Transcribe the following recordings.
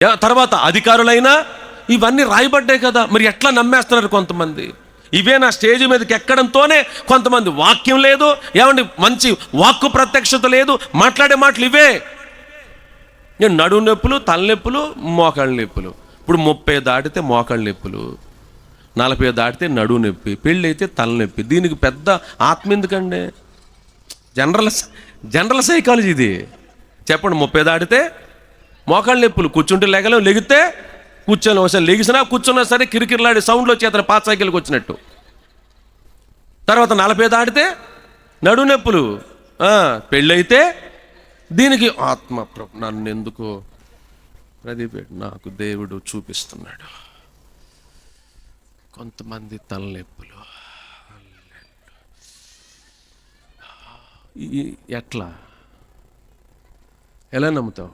తర్వాత అధికారులైనా ఇవన్నీ రాయబడ్డాయి కదా. మరి ఎట్లా నమ్మేస్తున్నారు కొంతమంది? ఇవే నా స్టేజ్ మీదకి ఎక్కడంతోనే కొంతమంది వాక్యం లేదు, ఏమండి మంచి వాక్కు ప్రత్యక్షత లేదు, మాట్లాడే మాటలు ఇవే. నేను నడుము నొప్పులు, తలనొప్పులు, మోకాళ్ళ నొప్పులు. ఇప్పుడు 30 దాటితే మోకాళ్ళ నొప్పులు, 40 దాటితే నడుము నొప్పి, పెళ్ళి అయితే తలనొప్పి. దీనికి పెద్ద ఆత్మ ఎందుకండి? జనరల్ సైకాలజీ ఇది. చెప్పండి, 30 దాటితే మోకాళ్ళ నొప్పులు, కూర్చుంటే లేగలేం, లెగితే కూర్చొని ఒకసారి లెగిసినా కూర్చున్నా సరే కిరికిరిలాడి సౌండ్లో చేతన పాత సైకిల్కి వచ్చినట్టు. తర్వాత 40 దాటితే నడు నొప్పులు, పెళ్ళైతే దీనికి ఆత్మ నన్ను ఎందుకు ప్రదీప్ నాకు దేవుడు చూపిస్తున్నాడు. కొంతమంది తలనొప్పులు ఎలా నమ్ముతావు?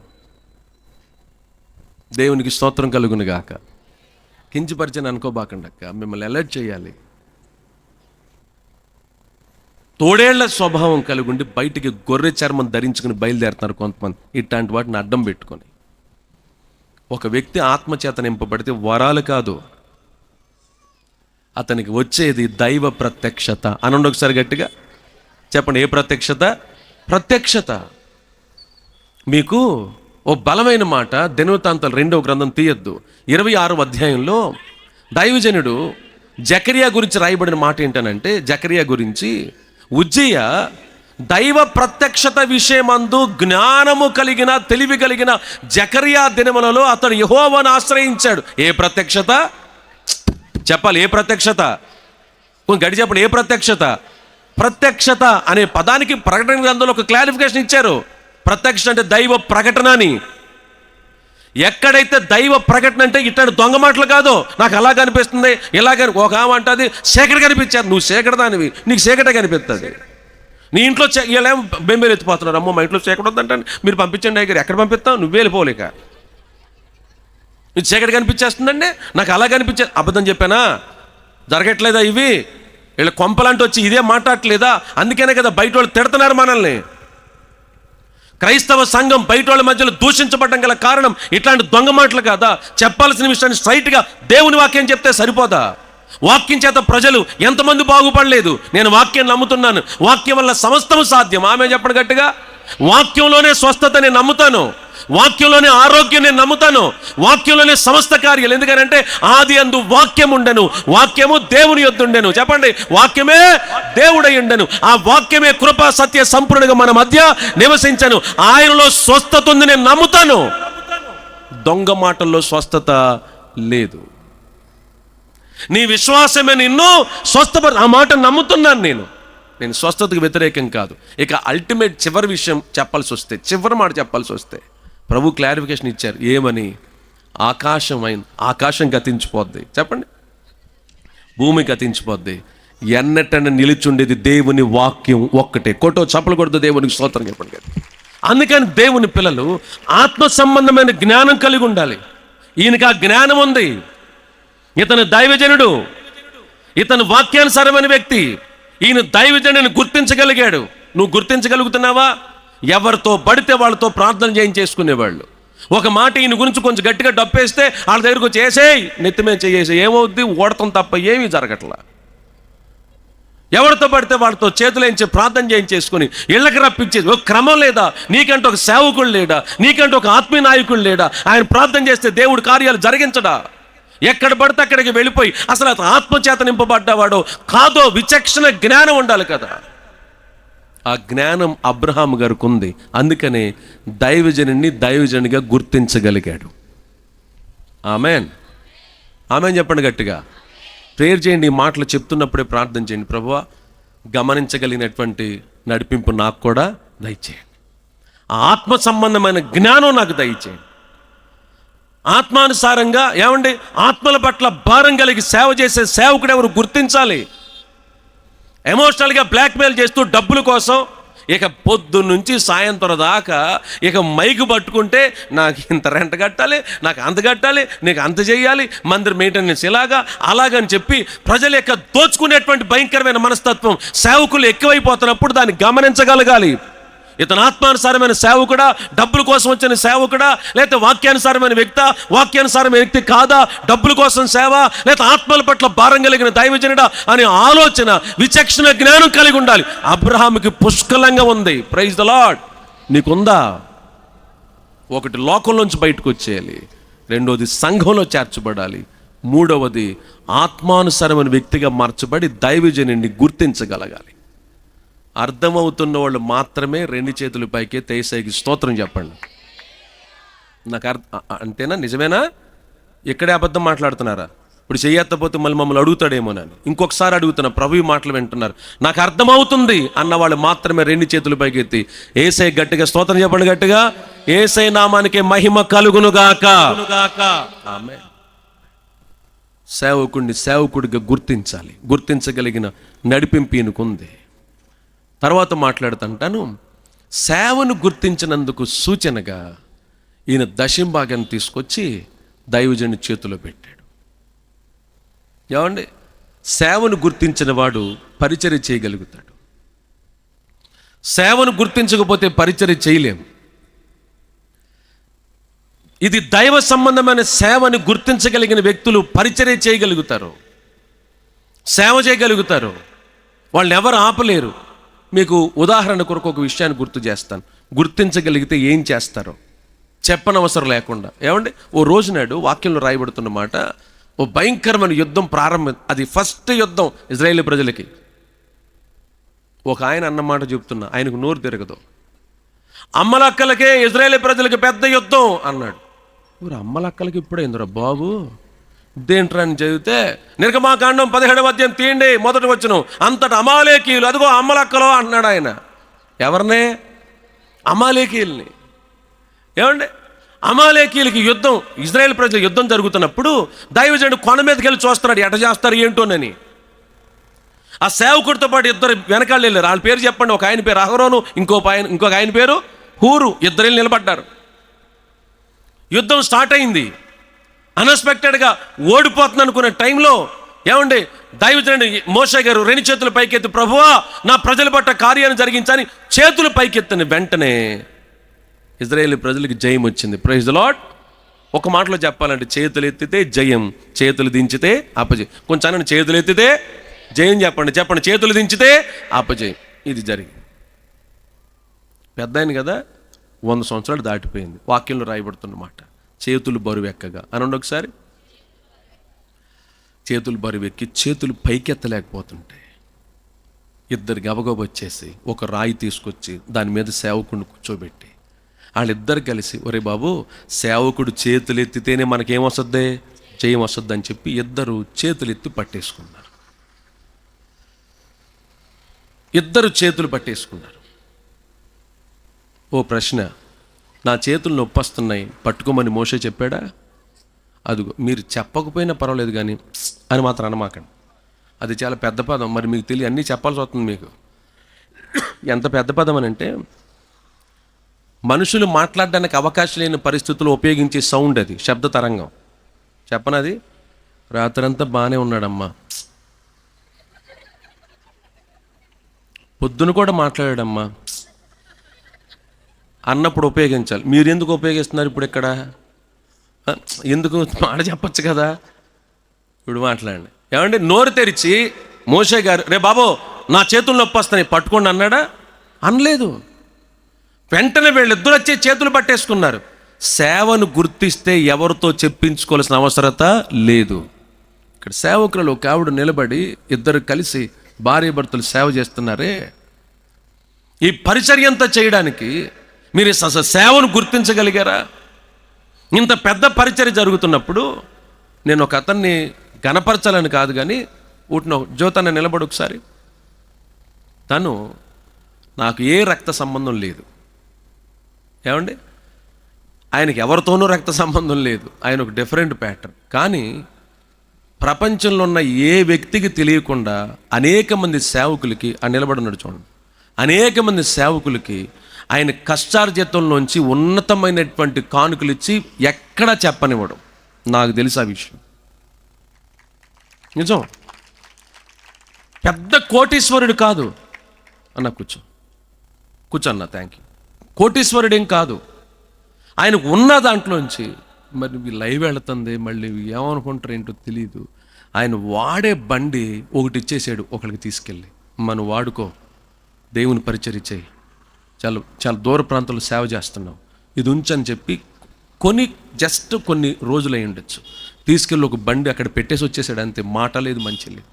దేవునికి స్తోత్రం కలుగును గాక. కించపరిచని అనుకోబాకండక్క, మిమ్మల్ని అలర్ట్ చేయాలి. తోడేళ్ల స్వభావం కలిగి ఉండి బయటికి గొర్రె చర్మం ధరించుకుని బయలుదేరుతున్నారు కొంతమంది. ఇట్లాంటి వాటిని అడ్డం పెట్టుకొని. ఒక వ్యక్తి ఆత్మచేత నింపబడితే వరాలు కాదు, అతనికి వచ్చేది దైవ ప్రత్యక్షత. అనండి ఒకసారి గట్టిగా చెప్పండి. ఏ ప్రత్యక్షత? ప్రత్యక్షత. మీకు ఓ బలమైన మాట, దినవృత్తాంతాలు 2వ గ్రంథం తీయద్దు, 26వ అధ్యాయంలో దైవజనుడు జకరియా గురించి రాయబడిన మాట ఏంటనంటే, జకరియా గురించి ఉజ్జియా దైవ ప్రత్యక్షత విషయమందు జ్ఞానము కలిగిన తెలివి కలిగిన జకరియా దినములలో అతడు యెహోవాను ఆశ్రయించాడు. ఏ ప్రత్యక్షత చెప్పాలి? ఏ ప్రత్యక్షత? కొంచెం గడి చెప్పండి. ఏ ప్రత్యక్షత? ప్రత్యక్షత అనే పదానికి ప్రకటన గ్రంథంలో ఒక క్లారిఫికేషన్ ఇచ్చారు. ప్రత్యక్ష అంటే దైవ ప్రకటన అని. ఎక్కడైతే దైవ ప్రకటన అంటే ఇట్లాంటి దొంగ మాటలు కాదు, నాకు అలా కనిపిస్తుంది ఇలాగని. ఒక ఆమె అంటుంది చీకటి కనిపించారు, నువ్వు చీకటి దానివి, నీకు చీకటే కనిపిస్తుంది. నీ ఇంట్లో వీళ్ళేమో బెంబేలు ఎత్తిపోతున్నారు, అమ్మో మా ఇంట్లో చీకటి వద్దంటే మీరు పంపించండి అయ్యారు. ఎక్కడ పంపిస్తావు? నువ్వు వెళ్ళిపోలేక నీకు చీకటి కనిపించేస్తుందండి, నాకు అలా కనిపించే. అబద్ధం చెప్పానా? జరగట్లేదా ఇవి? వీళ్ళ కొంపలంటూ వచ్చి ఇదే మాట్లాడట్లేదా? అందుకనే కదా బయట వాళ్ళు తిడుతున్నారు మనల్ని. క్రైస్తవ సంఘం బయట వాళ్ళ మధ్యలో దూషించబడడం గల కారణం ఇట్లాంటి దొంగ మాటలు కాదా? చెప్పాల్సిన విషయాన్ని స్ట్రైట్గా దేవుని వాక్యం చెప్తే సరిపోదా? వాక్యం చేత ప్రజలు ఎంతమంది బాగుపడలేదు? నేను వాక్యం నమ్ముతున్నాను, వాక్యం వల్ల సమస్తము సాధ్యం. ఆమె చెప్పండి గట్టిగా. వాక్యంలోనే స్వస్థత నేను నమ్ముతాను, వాక్యంలోనే ఆరోగ్యం నేను నమ్ముతాను, వాక్యంలోనే సమస్త కార్యాలు. ఎందుకంటే ఆది అందు వాక్యం ఉండెను, వాక్యము దేవుని యొద్ద ఉండెను. చెప్పండి, వాక్యమే దేవుడై ఉండెను, ఆ వాక్యమే కృపా సత్య సంపూర్ణంగా మన మధ్య నివసించను. ఆయనలో స్వస్థత ఉంది, నేను నమ్ముతాను. దొంగ మాటల్లో స్వస్థత లేదు. నీ విశ్వాసమే నిన్ను స్వస్థపరి, ఆ మాట నమ్ముతున్నాను నేను స్వస్థతకు వ్యతిరేకం కాదు. ఇక అల్టిమేట్ చివరి విషయం చెప్పాల్సి వస్తే, చివరి మాట చెప్పాల్సి వస్తే ప్రభు క్లారిఫికేషన్ ఇచ్చారు. ఏమని? ఆకాశం గతించిపోద్ది. చెప్పండి, భూమి గతించిపోద్ది, ఎన్నటన నిలిచుండేది దేవుని వాక్యం ఒక్కటే. కొట్టో చప్పలు కొడుతూ దేవునికి స్తోత్రం చెప్పండి. అందుకని దేవుని పిల్లలు ఆత్మ సంబంధమైన జ్ఞానం కలిగి ఉండాలి. ఈయనకి ఆ జ్ఞానం ఉంది. ఇతను దైవజనుడు, ఇతను వాక్యానుసారమైన వ్యక్తి. ఈయన దైవజనుడిని గుర్తించగలిగాడు. నువ్వు గుర్తించగలుగుతున్నావా? ఎవరితో పడితే వాళ్ళతో ప్రార్థన చేయించేసుకునేవాళ్ళు. ఒక మాట ఈయన గురించి కొంచెం గట్టిగా డప్పేస్తే వాళ్ళ దగ్గరకు వచ్చి వేసేయి, నెత్తిమే చేసేసి ఏమవుద్ది? ఓడటం తప్ప ఏమీ జరగట్లా. ఎవరితో పడితే వాళ్ళతో చేతులేంచి ప్రార్థన చేయించేసుకుని ఇళ్ళకి రప్పించేసి, ఒక క్రమం లేదా? నీకంటే ఒక సేవకుడు లేడా? నీకంటే ఒక ఆత్మీయ నాయకుడు లేడా? ఆయన ప్రార్థన చేస్తే దేవుడి కార్యాలు జరిగించడా? ఎక్కడ పడితే అక్కడికి వెళ్ళిపోయి అసలు ఆత్మచేత నింపబడ్డవాడో కాదో విచక్షణ జ్ఞానం ఉండాలి కదా. ఆ జ్ఞానం అబ్రహాం గారికి ఉంది. అందుకనే దైవజనుడిగా గుర్తించగలిగాడు. ఆమెన్, ఆమెన్ చెప్పండి గట్టిగా. ప్రేయర్ చేయండి. ఈ మాటలు చెప్తున్నప్పుడే ప్రార్థన చేయండి. ప్రభువా, గమనించగలిగినటువంటి నడిపింపు నాకు కూడా దయచేయండి. ఆ ఆత్మ సంబంధమైన జ్ఞానం నాకు దయచేయండి. ఆత్మానుసారంగా ఏమండి, ఆత్మల పట్ల భారం కలిగి సేవ చేసే సేవకుడు ఎవరు గుర్తించాలి. ఎమోషనల్గా బ్లాక్మెయిల్ చేస్తూ డబ్బుల కోసం ఇక పొద్దు నుంచి సాయంత్రం దాకా ఇక మైకు పట్టుకుంటే నాకు ఇంత రెంట్ కట్టాలి, నాకు అంత కట్టాలి, నీకు అంత చేయాలి, మందిర మెయింటెనెన్స్ ఇలాగా అలాగని చెప్పి ప్రజల యొక్క దోచుకునేటువంటి భయంకరమైన మనస్తత్వం సేవకులు ఎక్కువైపోతున్నప్పుడు దాన్ని గమనించగలగాలి. ఇతను ఆత్మానుసారమైన సేవకుడా, డబ్బుల కోసం వచ్చిన సేవకుడా, లేకపోతే వాక్యానుసారమైన వాక్యానుసారమైన వ్యక్తి కాదా, డబ్బుల కోసం సేవ, లేకపోతే ఆత్మల పట్ల భారం కలిగిన దైవజనుడా అనే ఆలోచన, విచక్షణ జ్ఞానం కలిగి ఉండాలి. అబ్రహాముకి పుష్కలంగా ఉంది. Praise the lord. నీకుందా? ఒకటి, లోకంలోంచి బయటకు వచ్చేయాలి. రెండోది, సంఘంలో చేర్చబడాలి. మూడవది, ఆత్మానుసారమైన వ్యక్తిగా మార్చబడి దైవజనుడిని గుర్తించగలగాలి. అర్థమవుతున్న వాళ్ళు మాత్రమే 2 చేతుల పైకి యేసయ్యకి స్తోత్రం చెప్పండి. నాకు అంతేనా? నిజమేనా? ఇక్కడే అబద్ధం మాట్లాడుతున్నారా? ఇప్పుడు చెయ్యకపోతే మళ్ళీ మమ్మల్ని అడుగుతాడేమోనని ఇంకొకసారి అడుగుతున్నా. ప్రభు మాటలు వింటున్నారు. నాకు అర్థమవుతుంది అన్న వాళ్ళు మాత్రమే 2 చేతుల పైకి ఎత్తి యేసయ్య గట్టిగా స్తోత్రం చెప్పండి. గట్టిగా, యేసయ్య నామానికి మహిమ కలుగునుగాక. ఆమేన్. సేవకుడిని సేవకుడిగా గుర్తించాలి. గుర్తించగలిగిన నడిపింపు ఈయనకుంది. తర్వాత మాట్లాడుతుంటాను. సేవను గుర్తించినందుకు సూచనగా ఈయన దశంభాగాన్ని తీసుకొచ్చి దైవజనుని చేతిలో పెట్టాడు. ఏమండి? సేవను గుర్తించిన వాడు పరిచర్య చేయగలుగుతాడు. సేవను గుర్తించకపోతే పరిచర్య చేయలేం. ఇది దైవ సంబంధమైన సేవను గుర్తించగలిగిన వ్యక్తులు పరిచర్య చేయగలుగుతారు, సేవ చేయగలుగుతారు. వాళ్ళని ఎవరు ఆపలేరు. మీకు ఉదాహరణ కొరకు ఒక విషయాన్ని గుర్తు చేస్తాను. గుర్తించగలిగితే ఏం చేస్తారో చెప్పనవసరం లేకుండా. ఏమండి? ఓ రోజు నాడు వాక్యంలో రాయబడుతున్న మాట, ఓ భయంకరమైన యుద్ధం ప్రారంభం. అది ఫస్ట్ యుద్ధం ఇజ్రాయేల్ ప్రజలకి. ఒక ఆయన అన్నమాట చెప్తున్నా, ఆయనకు నోరు తిరగదు. అమ్మలక్కలకే ఇజ్రాయేల్ ప్రజలకి పెద్ద యుద్ధం అన్నాడు. అమ్మలక్కలకి ఇప్పుడైందిరా బాబు, దేంట్రా అని చదివితే నిర్గమాకాండం 17వ అధ్యాయం తీయండి, మొదటి వచనం. అంతటా అమాలేకీయులు, అదిగో అమ్మలక్కలో అన్నాడు ఆయన. ఎవరినే? అమాలేకీయుల్ని. ఏమండి? అమాలేకీయులకి యుద్ధం, ఇజ్రాయేల్ ప్రజల యుద్ధం జరుగుతున్నప్పుడు దైవజనుడు కొండ మీదకి వెళ్ళి చూస్తున్నాడు, ఎట చేస్తారు ఏంటోనని. ఆ సేవకుడితో పాటు ఇద్దరు వెనకాళ్ళు వెళ్ళారు. వాళ్ళ పేరు చెప్పండి. ఒక ఆయన పేరు అహరోను, ఇంకొక ఆయన పేరు హూరు. ఇద్దరు నిలబడ్డారు. యుద్ధం స్టార్ట్ అయింది. అన్ఎక్స్పెక్టెడ్గా ఓడిపోతుంది అనుకునే టైంలో ఏమండి, దైవజనుడు మోషే గారు 2 చేతులు పైకెత్తి, ప్రభువా నా ప్రజల పట్ల కార్యాన్ని జరిగించని చేతులు పైకెత్తిన వెంటనే ఇజ్రాయేల్ ప్రజలకు జయం వచ్చింది. Praise the lord. ఒక మాటలో చెప్పాలంటే, చేతులు ఎత్తితే జయం, చేతులు దించితే అపజయం. కొంచెం అనండి, చేతులు ఎత్తితే జయం చెప్పండి. చేతులు దించితే అపజయం. ఇది జరిగింది. పెద్ద ఆయన కదా, 100 సంవత్సరాలు దాటిపోయింది. వాక్యంలో రాయబడుతున్నమాట, చేతులు బరువెక్కగా అనండి ఒకసారి. చేతులు బరువెక్కి చేతులు పైకెత్తలేకపోతుంటే ఇద్దరు గబగబ వచ్చేసి ఒక రాయి తీసుకొచ్చి దాని మీద సేవకుడిని కూర్చోబెట్టి వాళ్ళిద్దరు కలిసి, ఒరే బాబు, సేవకుడు చేతులు ఎత్తితేనే మనకేమొస్తుంది, జయం వస్తుంది అని చెప్పి ఇద్దరు చేతులు ఎత్తి పట్టేసుకున్నారు. ఇద్దరు చేతులు పట్టేసుకున్నారు. ఓ ప్రశ్న, నా చేతులు నొప్పొస్తున్నాయి పట్టుకోమని మోషే చెప్పాడా? అదిగో, మీరు చెప్పకపోయినా పర్వాలేదు కానీ అని మాత్రం అనమాకండి. అది చాలా పెద్ద పదం. మరి మీకు తెలియ అన్నీ చెప్పాల్సి వస్తుంది. మీకు ఎంత పెద్ద పదం అని అంటే, మనుషులు మాట్లాడడానికి అవకాశం లేని పరిస్థితుల్లో ఉపయోగించే సౌండ్ అది, శబ్ద తరంగం. చెప్పనది, రాత్రంతా బాగానే ఉన్నాడమ్మా, పొద్దున కూడా మాట్లాడాడమ్మా అన్నప్పుడు ఉపయోగించాలి. మీరు ఎందుకు ఉపయోగిస్తున్నారు ఇప్పుడు ఇక్కడ? ఎందుకు మాట చెప్పచ్చు కదా. ఇప్పుడు మాట్లాడండి. ఏమండి? నోరు తెరిచి మోషే గారు, రే బాబు నా చేతులు నొప్పి వస్తాయి పట్టుకోండి అన్నాడా? అనలేదు. వెంటనే వీళ్ళిద్దరు వచ్చి చేతులు పట్టేసుకున్నారు. సేవను గుర్తిస్తే ఎవరితో చెప్పించుకోవాల్సిన అవసరత లేదు. ఇక్కడ సేవకులు ఒక ఆవిడ నిలబడి ఇద్దరు కలిసి భార్య భర్తలు సేవ చేస్తున్నారే. ఈ పరిచర్య అంతా చేయడానికి మీరు సేవను గుర్తించగలిగారా? ఇంత పెద్ద పరిచర్య జరుగుతున్నప్పుడు నేను ఒక అతన్ని గణపరచాలని కాదు కానీ, ఊటినో జ్యోతన్న నిలబడి ఒకసారి. తను నాకు ఏ రక్త సంబంధం లేదు. ఏమండి? ఆయనకి ఎవరితోనూ రక్త సంబంధం లేదు. ఆయన ఒక డిఫరెంట్ ప్యాటర్న్. కానీ ప్రపంచంలో ఉన్న ఏ వ్యక్తికి తెలియకుండా అనేక మంది సేవకులకి ఆ నిలబడినాడు చూడండి, అనేక మంది సేవకులకి ఆయన కష్టార్జితంలోంచి ఉన్నతమైనటువంటి కానుకలు ఇచ్చి ఎక్కడా చెప్పనివ్వడం. నాకు తెలుసు ఆ విషయం. నిజం. పెద్ద కోటీశ్వరుడు కాదు అన్న. కూర్చో అన్న, థ్యాంక్ యూ. కోటీశ్వరుడేం కాదు. ఆయనకు ఉన్న దాంట్లోంచి మరి లైవ్ వెళుతుంది, మళ్ళీ ఏమనుకుంటారు ఏంటో తెలియదు. ఆయన వాడే బండి ఒకటి ఇచ్చేసాడు ఒకరికి తీసుకెళ్ళి, మనం వాడుకో, దేవుని పరిచర్య చేయి, చాలా చాలా దూర ప్రాంతాల్లో సేవ చేస్తున్నావు, ఇది ఉంచని చెప్పి జస్ట్ కొన్ని రోజులు అయి ఉండొచ్చు, తీసుకెళ్ళి ఒక బండి అక్కడ పెట్టేసి వచ్చేసాడు అంతే. మాట లేదు, మంచి లేదు.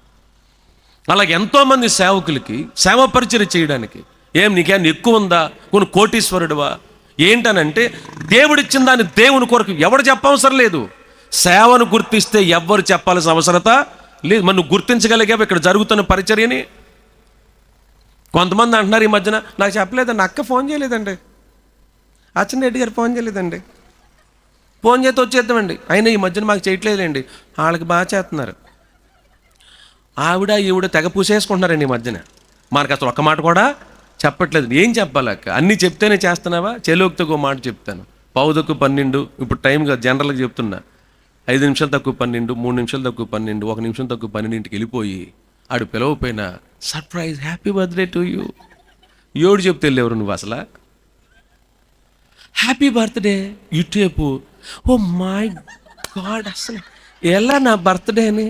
అలాగే ఎంతోమంది సేవకులకి సేవ పరిచర్య చేయడానికి నీకేం ఎక్కువ ఉందా, కొన్ని కోటీశ్వరుడువా ఏంటనంటే దేవుడిచ్చిన దాన్ని దేవుని కొరకు ఎవడు చెప్పవసరం లేదు. సేవను గుర్తిస్తే ఎవ్వరు చెప్పాల్సిన అవసరత లేదు. మరి నువ్వు గుర్తించగలిగావు ఇక్కడ జరుగుతున్న పరిచర్యని? కొంతమంది అంటున్నారు ఈ మధ్యన, నాకు చెప్పలేదండి, అక్క ఫోన్ చేయలేదండి, అచ్చెన్నారెడ్డి గారు ఫోన్ చేయలేదండి, ఫోన్ చేస్తే వచ్చేద్దామండి, అయినా ఈ మధ్యన మాకు చేయట్లేదండి. వాళ్ళకి బాగా చేస్తున్నారు. ఈవిడ తెగ పూసేసుకుంటున్నారండి ఈ మధ్యన. మనకు అసలు ఒక్క మాట కూడా చెప్పట్లేదు. ఏం చెప్పాలక్క, అన్నీ చెప్తేనే చేస్తున్నావా? చెలోక్తికి మాట చెప్తాను, 10:12. ఇప్పుడు టైంగా జనరల్గా చెప్తున్నా, 5 నిమిషాలు తక్కువ 12, 3 నిమిషాలు తక్కువ 12, 1 నిమిషం తక్కువ 12కి వెళ్ళిపోయి ఆడు పిలవపోయినా surprise, happy birthday to you. ఏడు చెప్తే వెళ్ళేవారు నువ్వు అసలు? Happy birthday YouTube. Oh my god, అసలు ఎలా నా బర్త్డే అని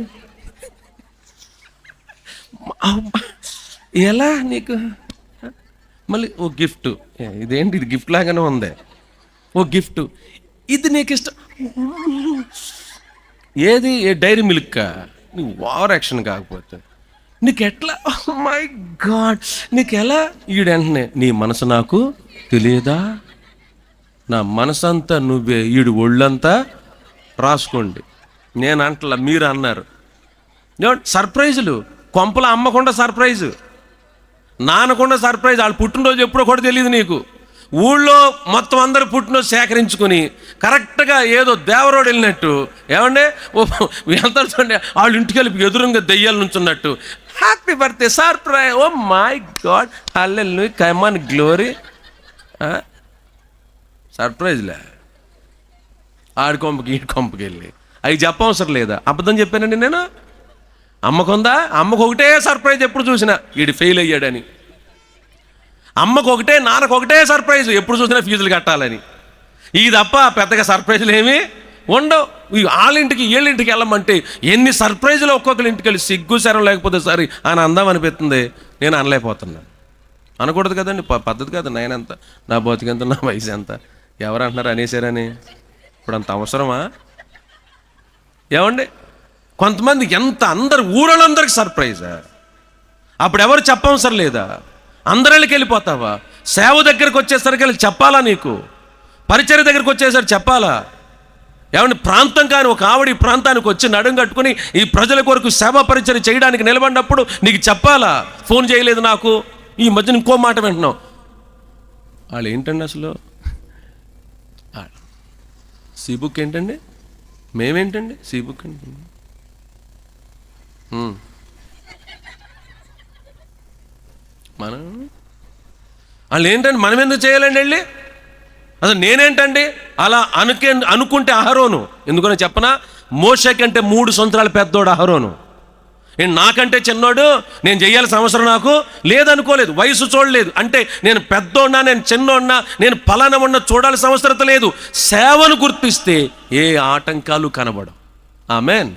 ఎలా నీకు? మళ్ళీ ఓ గిఫ్ట్, ఇదేంటి ఇది గిఫ్ట్ లాగానే ఉంది, ఓ గిఫ్ట్, ఇది నీకు ఇష్టం. ఏది డైరీ మిల్క్? నీకు ఓవర్ యాక్షన్ కాకపోతే నీకు ఎట్లా? మై గాడ్, నీకు ఎలా? ఈడంటనే నీ మనసు నాకు తెలియదా, నా మనసు అంతా నువ్వే, ఈడు ఒళ్ళంతా రాసుకోండి. నేను అంటలా, మీరు అన్నారు. సర్ప్రైజులు కొంపలు అమ్మకుండా సర్ప్రైజు, నానకుండా సర్ప్రైజ్. వాళ్ళు పుట్టినరోజు ఎప్పుడో కూడా తెలియదు నీకు. ఊళ్ళో మొత్తం అందరు పుట్టినరోజు సేకరించుకుని కరెక్ట్గా ఏదో దేవరోడు వెళ్ళినట్టు, ఏమంటే వెళ్తారు చూడండి, వాళ్ళు ఇంటికి వెళ్ళి ఎదురుగా దెయ్యాల నుంచి ఉన్నట్టు, happy birthday surprise, oh my god, hallelujah, come on glory. సర్ప్రైజ్లే ఆడి కొంపకి ఈడి కొంపకి వెళ్ళి అవి చెప్పవసరం లేదా? అబద్ధం చెప్పానండి నేను? అమ్మకుందా? అమ్మకు ఒకటే సర్ప్రైజ్ ఎప్పుడు చూసినా, వీడు ఫెయిల్ అయ్యాడని. అమ్మకు ఒకటే, నాన్నకు ఒకటే సర్ప్రైజ్ ఎప్పుడు చూసినా, ఫీజులు కట్టాలని. ఇది తప్ప పెద్దగా సర్ప్రైజులు ఏమీ ఉండవు. వాళ్ళింటికి వీళ్ళింటికి వెళ్ళమంటే ఎన్ని సర్ప్రైజులు, ఒక్కొక్కరి ఇంటికి వెళ్ళి సిగ్గు శరం లేకపోతే సరే అని అందాం అనిపిస్తుంది. నేను అనలేకపోతున్నాను. అనకూడదు కదండి, పద్ధతి కాదు. నేనెంత, నా బతికెంత, నా వయసు ఎంత, ఎవరు అంటున్నారు అనేసారని? ఇప్పుడు అంత అవసరమా? ఏమండి, కొంతమంది ఎంత అందరు ఊళ్ళందరికి సర్ప్రైజా? అప్పుడు ఎవరు చెప్పవసరం లేదా? అందరికి వెళ్ళిపోతావా? సేవ దగ్గరికి వచ్చేసరికి వెళ్ళి చెప్పాలా? నీకు పరిచర్య దగ్గరికి వచ్చేసరికి చెప్పాలా? ఏమంటే ప్రాంతం కానీ ఒక ఆవిడ ఈ ప్రాంతానికి వచ్చి నడుం కట్టుకుని ఈ ప్రజల కొరకు సేవా పరిచర్య చేయడానికి నిలబడినప్పుడు నీకు చెప్పాలా? ఫోన్ చేయలేదు నాకు. ఈ మధ్యన ఇంకో మాట వింటున్నావు, వాళ్ళు ఏంటండి అసలు, సీబుక్ ఏంటండి, మేమేంటండి సీబుక్ ఏంటండి, మనం వాళ్ళు ఏంటండి, మనం ఎందుకు చేయాలండి వెళ్ళి? అసలు నేనేంటండి అలా అనుకుంటే అహరోను, ఎందుకని చెప్పనా, మోషే కంటే 3 సంవత్సరాల పెద్దోడు అహరోను. నేను నాకంటే చిన్నోడు, నేను చేయాల్సిన అవసరం నాకు లేదనుకోలేదు. వయసు చూడలేదు అంటే నేను పెద్దోడినా, నేను చిన్నోడినా, నేను ఫలానా ఉన్న చూడాల్సిన అవసరం లేదు. సేవను గుర్తిస్తే ఏ ఆటంకాలు కనబడవు. ఆమేన్.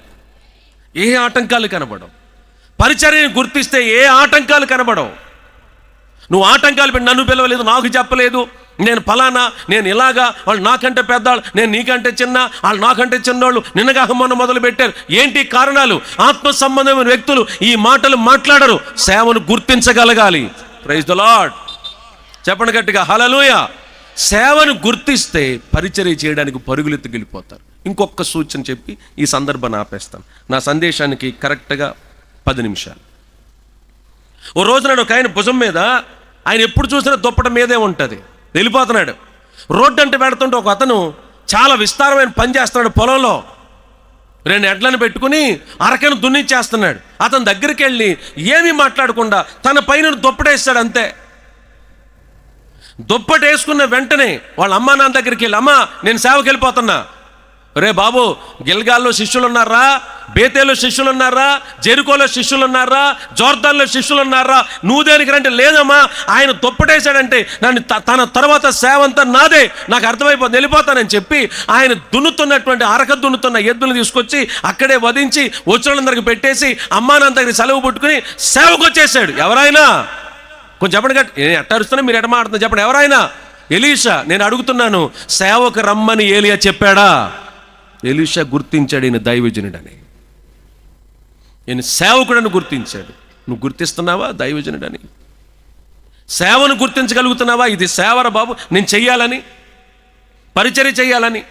ఏ ఆటంకాలు కనబడవు. పరిచర్యను గుర్తిస్తే ఏ ఆటంకాలు కనబడవు. నువ్వు ఆటంకాలు పెట్టి, నన్ను పిలవలేదు, నాకు చెప్పలేదు, నేను ఫలానా, నేను ఇలాగా, వాళ్ళు నాకంటే పెద్దవాళ్ళు, నేను నీకంటే చిన్న, వాళ్ళు నాకంటే చిన్నోళ్ళు, నిన్నగా మొన్న మొదలు పెట్టారు. ఏంటి కారణాలు? ఆత్మ సంబంధమైన వ్యక్తులు ఈ మాటలు మాట్లాడరు. సేవను గుర్తించగలగాలి. Praise the lord. చెప్పండి గట్టిగా హల్లెలూయా. సేవను గుర్తిస్తే పరిచర్య చేయడానికి పరుగులెత్తి వెళ్ళిపోతారు. ఇంకొక సూచన చెప్పి ఈ సందర్భాన్ని ఆపేస్తాను. నా సందేశానికి కరెక్ట్గా 10 నిమిషాలు. ఓ రోజున ఒక ఆయన భుజం మీద, ఆయన ఎప్పుడు చూసినా దుప్పట మీదే ఉంటుంది, వెళ్ళిపోతున్నాడు. రోడ్డు అంటే పెడుతుంటే ఒక అతను చాలా విస్తారమైన పని చేస్తున్నాడు పొలంలో. 2 ఎడ్లను పెట్టుకుని అరకను దున్నిచ్చేస్తున్నాడు. అతని దగ్గరికి వెళ్ళి ఏమీ మాట్లాడకుండా తన పైన దుప్పటేస్తాడు అంతే. దుప్పటేసుకున్న వెంటనే వాళ్ళ అమ్మా నాన్న దగ్గరికి వెళ్ళి, అమ్మా నేను సేవకి వెళ్ళిపోతున్నా. రే బాబు, గిల్గాల్లో శిష్యులు ఉన్నారా, బేతేలో శిష్యులు ఉన్నారా, జెరికోలో శిష్యులు ఉన్నారా, జోర్దాన్లో శిష్యులు ఉన్నారా, నువ్వు దేనికి రంటే లేదమ్మా, ఆయన దుప్పటేశాడంటే నన్ను తన తర్వాత సేవ అంతా నాదే, నాకు అర్థమైపోతుంది, వెళ్ళిపోతానని చెప్పి ఆయన దున్నుతున్నటువంటి అరక దున్నుతున్న ఎద్దులు తీసుకొచ్చి అక్కడే వధించి వచ్చేళ్ళందరికి పెట్టేసి అమ్మా నాన్న దగ్గర సెలవు పుట్టుకుని సేవకు వచ్చేసాడు. ఎవరైనా కొంచెం చెప్పండి, నేను ఎట్ట అరుస్తున్నా మీరు ఎట్ట మాట్లాడుతున్నా చెప్పండి. ఎవరైనా ఎలీషా, నేను అడుగుతున్నాను, సేవకు రమ్మని ఏలియా చెప్పాడా? ఎలీషా గుర్తించాడు ఈయన దైవజనుడని, ఈయన సేవకుడని గుర్తించాడు. నువ్వు గుర్తిస్తున్నావా దైవజనుడని? సేవను గుర్తించగలుగుతున్నావా? ఇది సేవర బాబు, నేను చెయ్యాలని, పరిచర్య చేయాలని.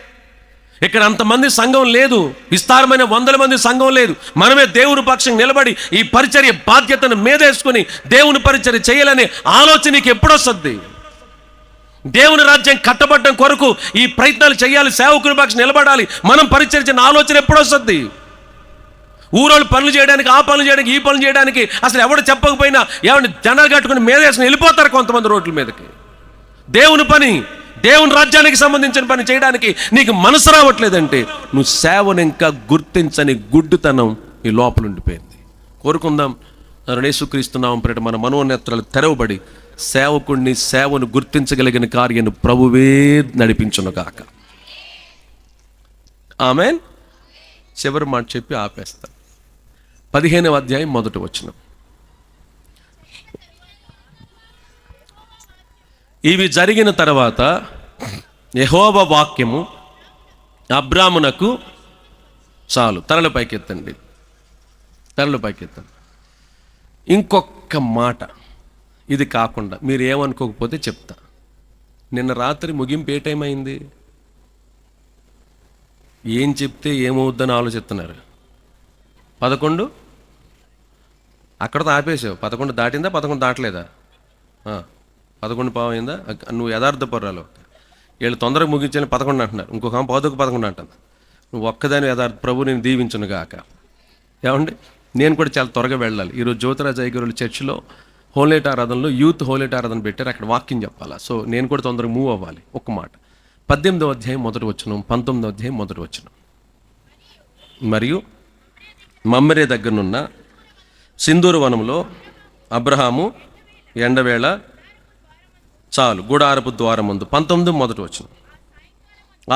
ఇక్కడ అంతమంది సంఘం లేదు, విస్తారమైన 100 మంది సంఘం లేదు. మనమే దేవుని పక్షం నిలబడి ఈ పరిచర్య బాధ్యతను మీదేసుకుని దేవుని పరిచర్య చేయాలనే ఆలోచన నీకు ఎప్పుడొస్తుంది? దేవుని రాజ్యం కట్టబడ్డం కొరకు ఈ ప్రయత్నాలు చేయాలి, సేవకుని పక్షం నిలబడాలి, మనం పరిచర్య ఆలోచన ఎప్పుడొస్తుంది? ఊరోళ్ళు పనులు చేయడానికి, ఆ పనులు చేయడానికి, ఈ పనులు చేయడానికి అసలు ఎవడు చెప్పకపోయినా ఎవరిని జనాలు కట్టుకుని మీదేసుకుని వెళ్ళిపోతారు కొంతమంది రోడ్ల మీదకి. దేవుని పని, దేవుని రాజ్యానికి సంబంధించిన పని చేయడానికి నీకు మనసు రావట్లేదంటే నువ్వు సేవను ఇంకా గుర్తించని గుడ్డుతనం ఈ లోపల ఉండిపోయింది. కోరుకుందాం యేసుక్రీస్తున్నాం పేరిట మన మనోనేత్రాలు తెరవబడి సేవకుడిని, సేవను గుర్తించగలిగిన కార్యాన్ని ప్రభువే నడిపించునుగాక. ఆమేన్. చివరి మాట చెప్పి ఆపేస్తాను. 15వ అధ్యాయం 1వ వచనం. ఇవి జరిగిన తర్వాత యెహోవా వాక్యము అబ్రామునకు, చాలు తలలు పైకెత్తండి, తలలు పైకెత్తండి. ఇంకొక మాట, ఇది కాకుండా మీరు ఏమనుకోకపోతే చెప్తా. నిన్న రాత్రి ముగింపు ఏ టైం అయింది? ఏం చెప్తే ఏమవుద్దని ఆలోచిస్తున్నారు. 11 అక్కడతో ఆపేసావు. 11 దాటిందా? 11 దాటలేదా? 11 పావు అయిందా? నువ్వు యథార్థపరాలు. వీళ్ళు తొందరగా ముగించాలని 11 అంటున్నారు, ఇంకొక 11 అంటుంది. నువ్వు ఒక్కదాని యథార్థ. ప్రభు నేను దీవించును గాక. ఏమండి, నేను కూడా చాలా త్వరగా వెళ్ళాలి. ఈరోజు జ్యోతిరాజ్ అయ్యగారుల చర్చిలో హోలేట్ ఆరాధనలో యూత్ హోలేట్ ఆరాధన పెట్టారు, అక్కడ వాక్యం చెప్పాలా. సో నేను కూడా తొందరగా మూవ్ అవ్వాలి. ఒక్క మాట, 18వ అధ్యాయం 1వ వచనం, 19వ అధ్యాయం 1వ వచనం. మరియు మమ్మరే దగ్గరనున్న సింధూరు వనంలో అబ్రహాము ఎండవేళ, చాలు గుడారపు ద్వారం ముందు, 19 1వ వచనం.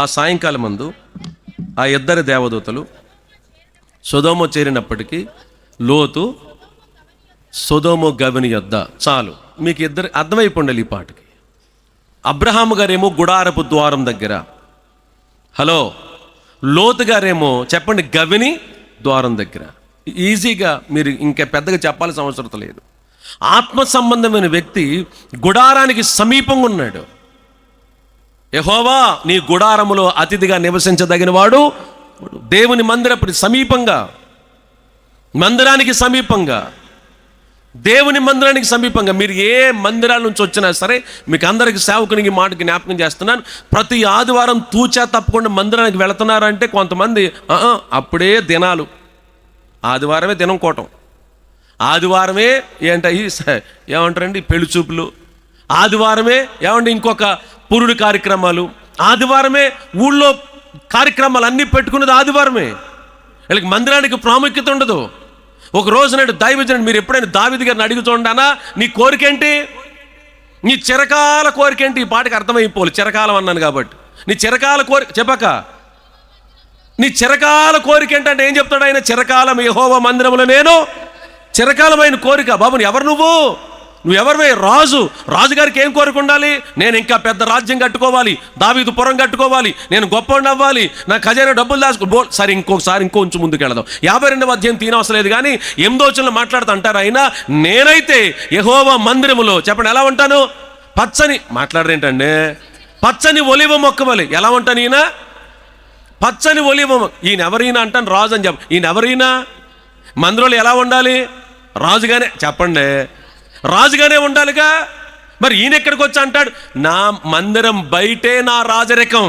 ఆ సాయంకాలం మందు ఆ ఇద్దరు దేవదూతలు సొదొమ చేరినప్పటికీ లోతు సొదొమ గవిని యొద్ద, చాలు మీకు ఇద్దరు అర్థమైపోండాలి ఈ పాటకి. అబ్రహాము గారేమో గుడారపు ద్వారం దగ్గర, హలో, లోతు గారేమో చెప్పండి గవిని ద్వారం దగ్గర. ఈజీగా మీరు ఇంకా పెద్దగా చెప్పాల్సిన అవసరం లేదు. ఆత్మ సంబంధమైన వ్యక్తి గుడారానికి సమీపంగా ఉన్నాడు. యెహోవా నీ గుడారములో అతిథిగా నివసించదగిన వాడు, దేవుని మందిరపు సమీపంగా, మందిరానికి సమీపంగా, దేవుని మందిరానికి సమీపంగా. మీరు ఏ మందిరాల నుంచి వచ్చినా సరే, మీకు అందరికి సేవకునికి మాటకి జ్ఞాపకం చేస్తున్నాను, ప్రతి ఆదివారం తూచా తప్పకుండా మందిరానికి వెళుతున్నారంటే కొంతమంది అప్పుడే దినాలు, ఆదివారమే దినం కోటం, ఆదివారమే ఏమంటారండి పెళ్లి చూపులు, ఆదివారమే ఏమంటే ఇంకొక పురుడు కార్యక్రమాలు, ఆదివారమే ఊళ్ళో కార్యక్రమాలు అన్నీ పెట్టుకున్నది ఆదివారమే. వీళ్ళకి మందిరానికి ప్రాముఖ్యత ఉండదు. ఒక రోజు నాడు దైవజనుడు, మీరు ఎప్పుడైనా దావీదు గారిని అడుగుతుండానా నీ కోరికేంటి, నీ చిరకాల కోరికేంటి? ఈ పాటకి అర్థమైపోవాలి, చిరకాలం అన్నాను కాబట్టి. నీ చిరకాల కోరిక చెప్పక, నీ చిరకాల కోరిక ఏంటంటే ఏం చెప్తాడు ఆయన? చిరకాలం యెహోవా మందిరంలో నేను, చిరకాలమైన కోరిక. బాబు ఎవరు నువ్వెవరివే? రాజు. రాజుగారికి ఏం కోరిక ఉండాలి? నేను ఇంకా పెద్ద రాజ్యం కట్టుకోవాలి, దావీదు పురం కట్టుకోవాలి, నేను గొప్పవాడిని అవ్వాలి, నా ఖజానా డబ్బులు దాచుకో. సరే ఇంకొకసారి కొంచెం ముందుకు వెళదాం. 52వ అధ్యాయం తీనవసరం లేదు కానీ 8వ వచనంలో మాట్లాడుతూ అంటారు ఆయన, నేనైతే యెహోవా మందిరములో, చెప్పండి ఎలా ఉంటాను? పచ్చని, మాట్లాడరేంటండి, పచ్చని ఒలివ మొక్క వలె. ఎలా ఉంటాను ఈయన? పచ్చని ఒలివ మొక్క. ఈయన ఎవరైనా అంటాను రాజు అని చెప్ప. ఈయన ఎవరైనా మందిరంలో ఎలా ఉండాలి? రాజుగానే. చెప్పండి, రాజుగానే ఉండాలిగా. మరి ఈయన ఎక్కడికి వచ్చి అంటాడు, నా మందిరం బయటే నా రాజరికం,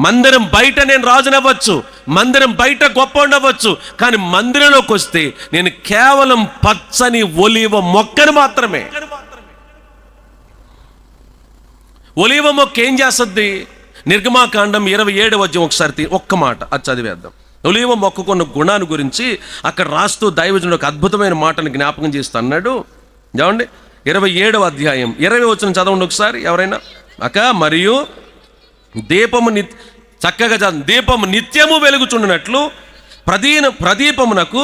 మందిరం బయట నేను రాజునవ్వచ్చు, మందిరం బయట గొప్ప ఉండవచ్చు, కానీ మందిరంలోకి వస్తే నేను కేవలం పచ్చని ఒలివ మొక్కను మాత్రమే. ఒలివ మొక్క ఏం చేస్తుంది? నిర్గమాకాండం 27వ అధ్యాయం ఒకసారి ఒక్క మాట అది చదివేద్దాం. ఒలీవ మొక్కకున్న గుణాన్ని గురించి అక్కడ రాస్తూ దైవజనుడు ఒక అద్భుతమైన మాటను జ్ఞాపకం చేస్తూ అన్నాడు. ఏమండి 27వ అధ్యాయం 20 వచనం చదవండి ఒకసారి ఎవరైనా. అక్క మరియు దీపము చక్కగా చదవండి. దీపము నిత్యము వెలుగుచుండినట్లు ప్రదీపమునకు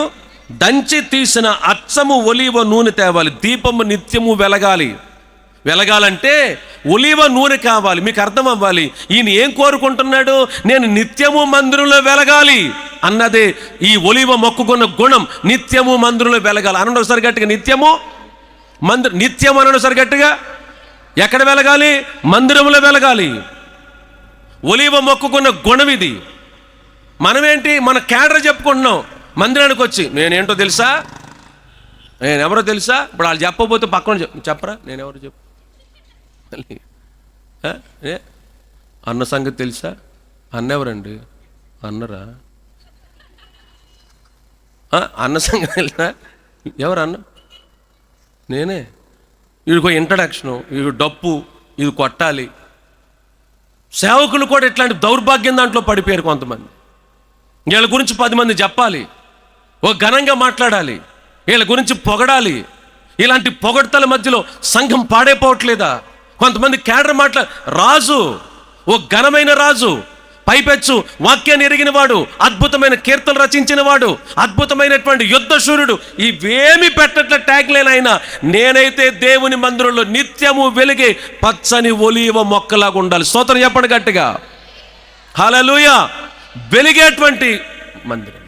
దంచి తీసిన అచ్చము ఒలీవ నూనె తేవాలి. దీపము నిత్యము వెలగాలంటే ఒలీవ నూనె కావాలి. మీకు అర్థం అవ్వాలి, ఈయన ఏం కోరుకుంటున్నాడు? నేను నిత్యము మందిరంలో వెలగాలి అన్నదే ఈ ఒలీవ మొక్కుకున్న గుణం. నిత్యము మందిరంలో వెలగాలి అనండి ఒకసారి గట్టిగా. నిత్యం అనండి ఒకసారి గట్టిగా. ఎక్కడ వెలగాలి? మందిరంలో వెలగాలి. ఒలీవ మొక్కుకున్న గుణం ఇది. మనమేంటి, మన క్యాడర్ చెప్పుకుంటున్నాం. మందిరానికి వచ్చి నేనేంటో తెలుసా, నేనెవరో తెలుసా? ఇప్పుడు వాళ్ళు చెప్పకపోతే పక్కన చెప్పరా, నేనెవరో చెప్పు. అన్న సంగతి తెలుసా? అన్నెవరండి? అన్నరా? అన్న సంగతి తెలుసా? ఎవరు అన్న? నేనే. వీడికో ఇంట్రడక్షను, వీడు డప్పు, ఇది కొట్టాలి. సేవకులు కూడా ఇట్లాంటి దౌర్భాగ్యం దాంట్లో పడిపోయారు కొంతమంది. వీళ్ళ గురించి 10 మంది చెప్పాలి, ఓ ఘనంగా మాట్లాడాలి, వీళ్ళ గురించి పొగడాలి. ఇలాంటి పొగడ్తల మధ్యలో సంఘం పాడైపోవట్లేదా? కొంతమంది క్యాడర్ రాజు, ఓ ఘనమైన రాజు, పైపెచ్చు వాక్యాన్ని ఎరిగిన వాడు, అద్భుతమైన కీర్తనలు రచించిన వాడు, అద్భుతమైనటువంటి యుద్ధ శూరుడు, ఇవేమి పెట్టట్ల ట్యాగ్ లైన్ అయినా నేనైతే దేవుని మందిరంలో నిత్యము వెలిగే పచ్చని ఒలీవ మొక్కలాగా ఉండాలి. స్తోత్రం చెప్పండి గట్టిగా. హల్లెలూయా. వెలిగేటువంటి మందిరం.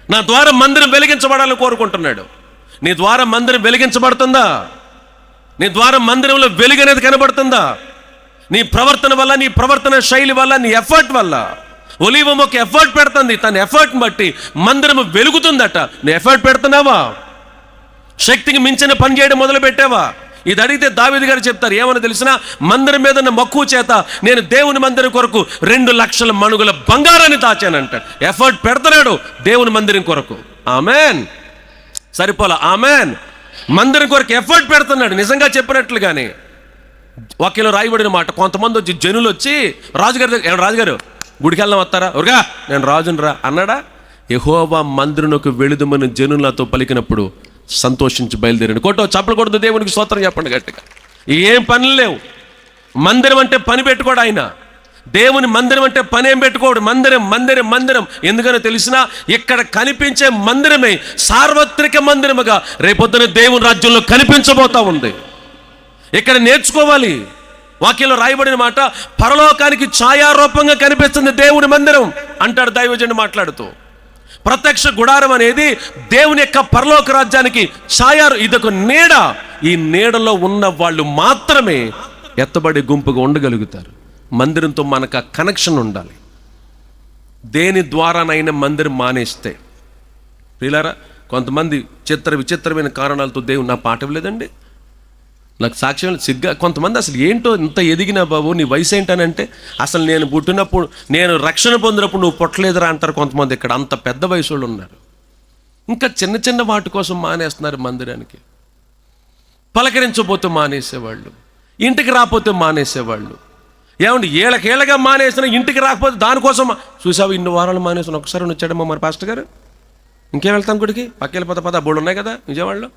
నా ద్వారా మందిరం వెలిగించబడాలని కోరుకుంటున్నాడు. నీ ద్వారా మందిరం వెలిగించబడుతుందా? నీ ద్వారా మందిరంలో వెలుగు అనేది కనబడుతుందా? నీ ప్రవర్తన వల్ల, నీ ప్రవర్తన శైలి వల్ల, నీ ఎఫర్ట్ వల్ల. ఒలీవ మొక్క ఎఫర్ట్ పెడుతుంది, తన ఎఫర్ట్ని బట్టి మందిరం వెలుగుతుందట. నువ్వు ఎఫర్ట్ పెడుతున్నావా? శక్తికి మించిన పని చేయడం మొదలు పెట్టావా? ఇది అడిగితే దావీదు గారు చెప్తారు, ఏమని తెలిసినా, మందిరం మీద ఉన్న మక్కువ చేత నేను దేవుని మందిరం కొరకు 2 లక్షల మణుగుల బంగారాన్ని దాచానంటాడు. ఎఫర్ట్ పెడుతున్నాడు దేవుని మందిరం కొరకు. ఆమెన్. సరిపోలా. ఆమెన్. మందిరం కొరకు ఎఫర్ట్ పెడుతున్నాడు. నిజంగా చెప్పినట్లుగానే వాక్యంలో రాయబడిన మాట. కొంతమంది వచ్చి జనులు వచ్చి రాజుగారు గుడికి వెళ్దాం వస్తారా? ఉరుగా నేను రాజును రా అన్నాడా? యెహోవా మందిరంలోకి వెళుదమని జనులతో పలికినప్పుడు సంతోషించి బయలుదేరండి. చప్పలు కొడుతూ దేవునికి స్తోత్రం చెప్పండి గట్టిగా. ఏం పనులు లేవు. మందిరం అంటే పని పెట్టుకోడు ఆయన. దేవుని మందిరం అంటే పని ఏం పెట్టుకోడు. మందిరం మందిరం మందిరం. ఎందుకని తెలిసినా, ఇక్కడ కనిపించే మందిరమే సార్వత్రిక మందిరముగా రేపొద్దున దేవుని రాజ్యంలో కనిపించబోతా ఉంది. ఇక్కడ నేర్చుకోవాలి. వాక్యంలో రాయబడిన మాట, పరలోకానికి ఛాయారూపంగా కనిపిస్తుంది దేవుని మందిరం అంటాడు దైవజనుడు మాట్లాడుతూ. ప్రత్యక్ష గుడారం అనేది దేవుని యొక్క పరలోక రాజ్యానికి ఇదొక నీడ. ఈ నీడలో ఉన్న వాళ్ళు మాత్రమే ఎత్తబడి గుంపుగా ఉండగలుగుతారు. మందిరంతో మనకు ఆ కనెక్షన్ ఉండాలి. దేని ద్వారానైనా మందిరం మానేస్తే, ప్రియులారా, కొంతమంది విచిత్రమైన కారణాలతో దేవుడు నా పాట ఇవ్వలేదండి, నాకు సాక్ష్యం సిగ్గా. కొంతమంది అసలు ఏంటో ఇంత ఎదిగినా బాబు నీ వయసు ఏంటనంటే, అసలు నేను పుట్టినప్పుడు, నేను రక్షణ పొందినప్పుడు నువ్వు పుట్టలేదురా అంటారు కొంతమంది. ఇక్కడ అంత పెద్ద వయసు వాళ్ళు ఉన్నారు. ఇంకా చిన్న చిన్న వాటి కోసం మానేస్తున్నారు మందిరానికి. పలకరించబోతే మానేసేవాళ్ళు, ఇంటికి రాకపోతే మానేసేవాళ్ళు. ఏమండి ఏళ్ళకేళ్ళగా మానేసిన, ఇంటికి రాకపోతే దానికోసం చూసావు ఇన్ని వారాలు మానేసిన. ఒకసారి వచ్చాడమ్మా మరి పాస్టర్ గారు, ఇంకేం వెళ్తాం గుడికి, పక్క వెళ్ళిపోతా పదా, బోర్డు ఉన్నాయి కదా విజయవాడలో,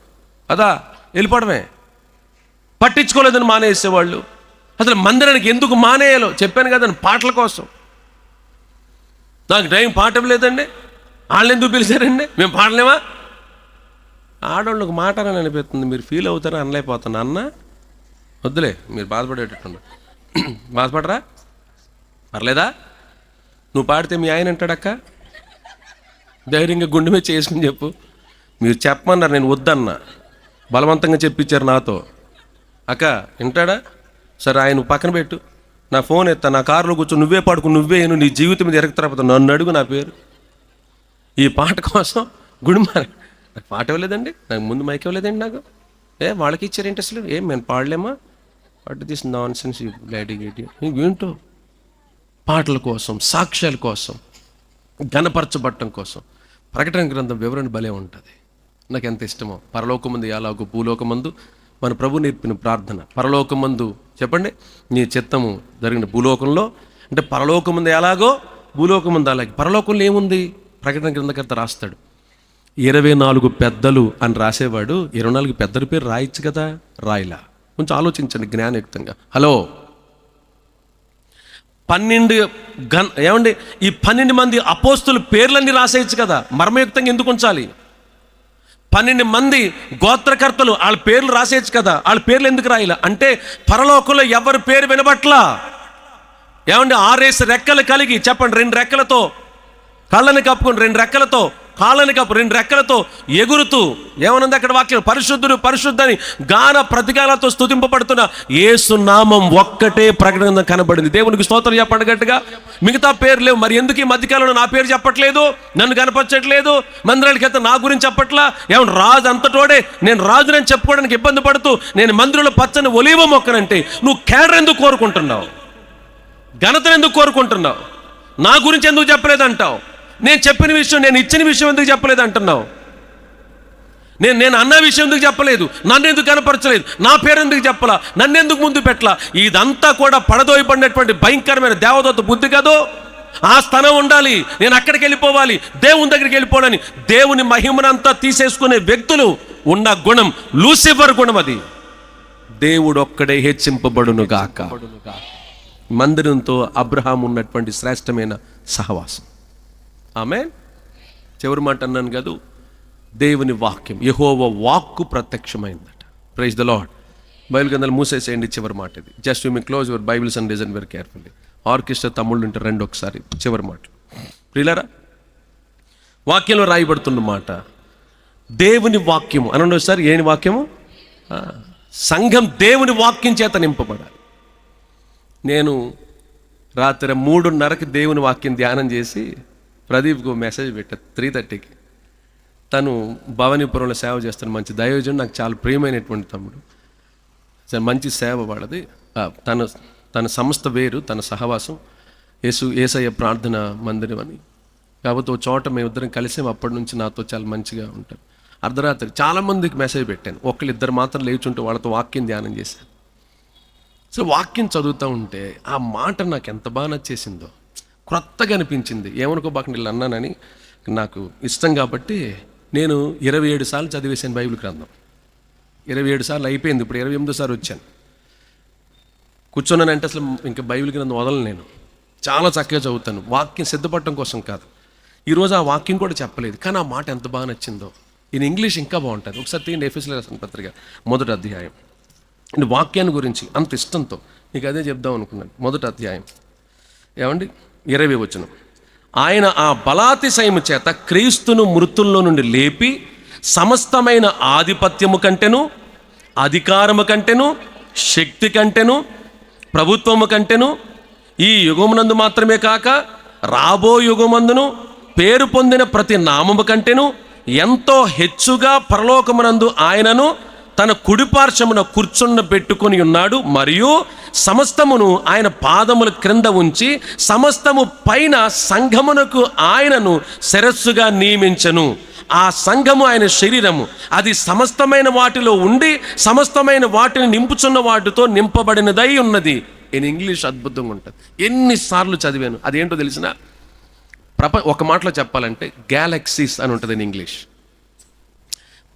అదా వెళ్ళిపోవడమే. పట్టించుకోలేదని మానేసేవాళ్ళు. అసలు మందిరానికి ఎందుకు మానేయాలో చెప్పాను కదండి, పాటల కోసం. నాకు టైం పాఠం లేదండి, వాళ్ళు ఎందుకు పిలిచారండి, మేము పాడలేమా? ఆడవాళ్ళకి మాట అని అనిపిస్తుంది, మీరు ఫీల్ అవుతారా అనలేకపోతున్నా. అన్న వద్దులే, మీరు బాధపడేటట్టు. బాధపడరా? పర్లేదా? నువ్వు పాడితే మీ ఆయన అంటాడక్క, ధైర్యంగా గుండె మీద చేసుకుని చెప్పు. మీరు చెప్పమన్నారు, నేను వద్దన్నా, బలవంతంగా చెప్పించారు నాతో. అక్క వింటాడా? సరే ఆయన పక్కన పెట్టు, నా ఫోన్ ఎత్తా, నా కారులో కూర్చొని నువ్వే పాడుకు, నువ్వే నీ జీవితం మీద ఎరగతరాపోతా, నన్ను అడుగు నా పేరు. ఈ పాట కోసం గుడిమారి. నాకు పాట ఇవ్వలేదండి, నాకు ముందు మైక్ ఇవ్వలేదండి. నాకు వాళ్ళకి ఇచ్చారేంటి అసలు? మేము పాడలేమా? What this nonsense daddy గేటి ఏంటో. పాటల కోసం, సాక్ష్యాల కోసం, ఘనపరచబట్టం కోసం ప్రకటన గ్రంథం వివరణ భలే ఉంటుంది. నాకు ఎంత ఇష్టమో. పరలోకమందు ఎలాగో భూలోకమందు మన ప్రభు నేర్పిన ప్రార్థన. పరలోకమందు చెప్పండి, నీ చిత్తము జరిగిన భూలోకంలో, అంటే పరలోకమందు ఎలాగో భూలోకమందు అలాగే. పరలోకంలో ఏముంది? ప్రకటన గ్రంథకర్త రాస్తాడు, 24 పెద్దలు అని రాసేవాడు 24 పెద్దల పేరు రాయొచ్చు కదా, రాయిలా. కొంచెం ఆలోచించండి జ్ఞానయుక్తంగా. హలో, 12 ఏమండి, ఈ 12 మంది అపోస్తుల పేర్లన్నీ రాసేయచ్చు కదా, మర్మయుక్తంగా ఎందుకు ఉంచాలి? 12 మంది గోత్రకర్తలు వాళ్ళ పేర్లు రాసేయచ్చు కదా, వాళ్ళ పేర్లు ఎందుకు రాయాల అంటే పరలోకంలో ఎవరి పేరు వినబట్లా. ఏమండి, 6 రెక్కలు కలిగి చెప్పండి, 2 రెక్కలతో కళ్ళని కప్పుకొని 2 రెక్కలతో కాళ్ళని కప్పు 2 రెక్కలతో ఎగురుతూ ఏమనుంది అక్కడ వాక్యం, పరిశుద్ధుడు పరిశుద్ధని గాన ప్రతిగాలతో స్తుతింపబడుతున్న యేసు నామం ఒక్కటే ప్రకటన కనబడింది. దేవునికి స్తోత్రం చెప్పండి గట్టిగా. మిగతా పేరు లేవు. మరి ఎందుకు ఈ మధ్యకాలంలో నా పేరు చెప్పట్లేదు, నన్ను కనపరచట్లేదు, మందిరాలకి వెళ్తే నా గురించి చెప్పట్లా? ఏమన్నా రాజు అంతటోడే నేను రాజునని చెప్పుకోవడానికి ఇబ్బంది పడుతూ నేను మందిరంలో పచ్చని ఒలీవ మొక్కనంటే నువ్వు కేడర్ ఎందుకు కోరుకుంటున్నావు? ఘనతను ఎందుకు కోరుకుంటున్నావు? నా గురించి ఎందుకు చెప్పలేదంటావు? నేను చెప్పిన విషయం, నేను ఇచ్చిన విషయం ఎందుకు చెప్పలేదు అంటున్నావు? నేను అన్న విషయం ఎందుకు చెప్పలేదు? నన్ను ఎందుకు కనపరచలేదు? నా పేరు ఎందుకు చెప్పలా? నన్ను ఎందుకు ముందు పెట్టలా? ఇదంతా కూడా పడదోయబడినటువంటి భయంకరమైన దేవదత్త బుద్ధి కదో. ఆ స్థలం ఉండాలి, నేను అక్కడికి వెళ్ళిపోవాలి, దేవుని దగ్గరికి వెళ్ళిపోవాలని దేవుని మహిమనంతా తీసేసుకునే వ్యక్తులు ఉన్న గుణం లూసిఫర్ గుణం. అది దేవుడు ఒక్కడే హెచ్చింపబడును గాక. మందిరంతో అబ్రహాం ఉన్నటువంటి శ్రేష్టమైన సహవాసం. ఆమేన్. చివరి మాట అన్నాను కాదు, దేవుని వాక్యం యెహోవా వాక్కు ప్రత్యక్షమైందట. Praise the lord. బైబిల్ గ్రంథాలు మూసేసేయండి, చివరి మాట ఇది. Just you may close your Bibles and listen very carefully. Orchestra తమ్ముళ్ళు ఉంటే రండి ఒకసారి, చివరి మాట. ప్రియులారా, వాక్యంలో రాయబడుతున్న మాట దేవుని వాక్యము అనండి ఒకసారి. ఏని వాక్యము? సంఘం దేవుని వాక్యం చేత నింపబడాలి. నేను రాత్రి 3:30కి దేవుని వాక్యం ధ్యానం చేసి ప్రదీప్కు మెసేజ్ పెట్టా 3:30కి. తను భవానీపురంలో సేవ చేస్తాను, మంచి దైవజనుడు, నాకు చాలా ప్రియమైనటువంటి తమ్ముడు. సరే, మంచి సేవ వాడది. తన సంస్థ వేరు, తన సహవాసం యేసయ్య ప్రార్థన మందిరం అని. కాబట్టి ఒక చోట మేమిద్దరం కలిసి అప్పటి నుంచి నాతో చాలా మంచిగా ఉంటారు. అర్ధరాత్రి చాలామందికి మెసేజ్ పెట్టాను, 1-2 మాత్రం లేచుంటే వాళ్ళతో వాక్యం ధ్యానం చేశాను. సో వాక్యం చదువుతూ ఉంటే ఆ మాట నాకు ఎంత బాగా నచ్చేసిందో, క్రొత్తగా అనిపించింది. ఏమనుకోబాకండి ఇలా అన్నానని, నాకు ఇష్టం కాబట్టి నేను 27 సార్లు చదివేశాను బైబిల్ గ్రంథం. 27 సార్లు అయిపోయింది, ఇప్పుడు 28వ సారి వచ్చాను. కూర్చున్నానంటే అసలు ఇంకా బైబిల్ గ్రంథం వదలను. నేను చాలా చక్కగా చదువుతాను, వాక్యం సిద్ధపడటం కోసం కాదు. ఈరోజు ఆ వాక్యం కూడా చెప్పలేదు, కానీ ఆ మాట ఎంత బాగా నచ్చిందో. ఈయన ఇంగ్లీష్ ఇంకా బాగుంటుంది. ఒకసారి తీయండి, ఎఫెసీయుల రాసిన పత్రిక 1వ అధ్యాయం. వాక్యాన్ని గురించి అంత ఇష్టంతో నీకు అదే చెప్దాం అనుకున్నాను. 1వ అధ్యాయం ఏమండి 20వ వచనం. ఆయన ఆ బలాతిశయము చేత క్రీస్తును మృతుల్లో నుండి లేపి సమస్తమైన ఆధిపత్యము కంటెను, అధికారము కంటెను, శక్తి కంటెను, ప్రభుత్వము కంటెను, ఈ యుగమునందు మాత్రమే కాక రాబో యుగమందును పేరు పొందిన ప్రతి నామము కంటెను ఎంతో హెచ్చుగా పరలోకమునందు ఆయనను తన కుడిపార్శ్వమున కూర్చున్న పెట్టుకొని ఉన్నాడు. మరియు సమస్తమును ఆయన పాదముల క్రింద ఉంచి సమస్తము పైన సంఘమునకు ఆయనను శిరస్సుగా నియమించెను. ఆ సంఘము ఆయన శరీరము, అది సమస్తమైన వాటిలో ఉండి సమస్తమైన వాటిని నింపుచున్న వాటితో నింపబడినదై ఉన్నది. నేను ఇంగ్లీష్ అద్భుతంగా ఉంటుంది, ఎన్నిసార్లు చదివాను. అదేంటో తెలిసిన ఒక మాటలో చెప్పాలంటే గ్యాలక్సీస్ అని ఉంటుంది ఇన్ ఇంగ్లీష్.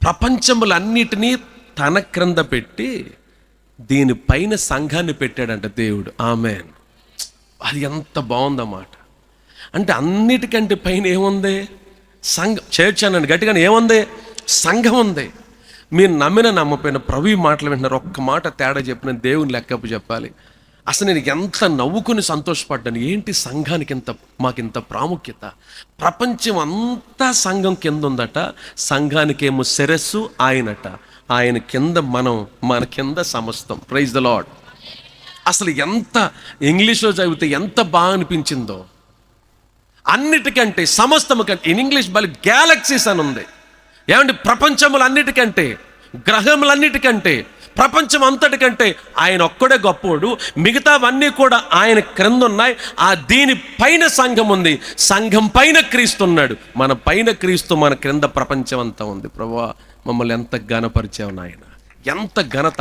ప్రపంచములన్నిటినీ తన క్రింద పెట్టి దీనిపైన సంఘాన్ని పెట్టాడంట దేవుడు. ఆమేన్. అది ఎంత బాగుందన్నమాట. అంటే అన్నిటికంటే పైన ఏముంది? సంఘం. చర్చ్ అనండి గట్టిగానే, ఏముంది? సంఘం ఉంది. మీరు నమ్మిన నమ్మపోయిన ప్రభు మాటలు వింటున్నారు. ఒక్క మాట తేడా చెప్పిన దేవుని లెక్కపు చెప్పాలి. అసలు నేను ఎంత నవ్వుకుని సంతోషపడ్డాను. ఏంటి సంఘానికి మాకింత ప్రాముఖ్యత? ప్రపంచం అంతా సంఘం కింద ఉందట. సంఘానికేమో శిరస్సు ఆయనట, ఆయన కింద మన కింద సమస్తం. Praise the lord. అసలు ఎంత ఇంగ్లీష్లో చదివితే ఎంత బాగా అనిపించిందో. అన్నిటికంటే సమస్తము కంటే ఇన్ ఇంగ్లీష్ బలి గ్యాలక్సీస్ అని ఉంది. ఏమంటే ప్రపంచములన్నిటికంటే, గ్రహములన్నిటికంటే, ప్రపంచం అంతటికంటే ఆయన ఒక్కడే గొప్పోడు. మిగతావన్నీ కూడా ఆయన క్రింద ఉన్నాయి. ఆ దీని పైన సంఘం ఉంది, సంఘం పైన క్రీస్తు ఉన్నాడు. మన పైన క్రీస్తు, మన క్రింద ప్రపంచం అంతా ఉంది. ప్రభువా, మమ్మల్ని ఎంత ఘనపరిచావు నాయన, ఎంత ఘనత,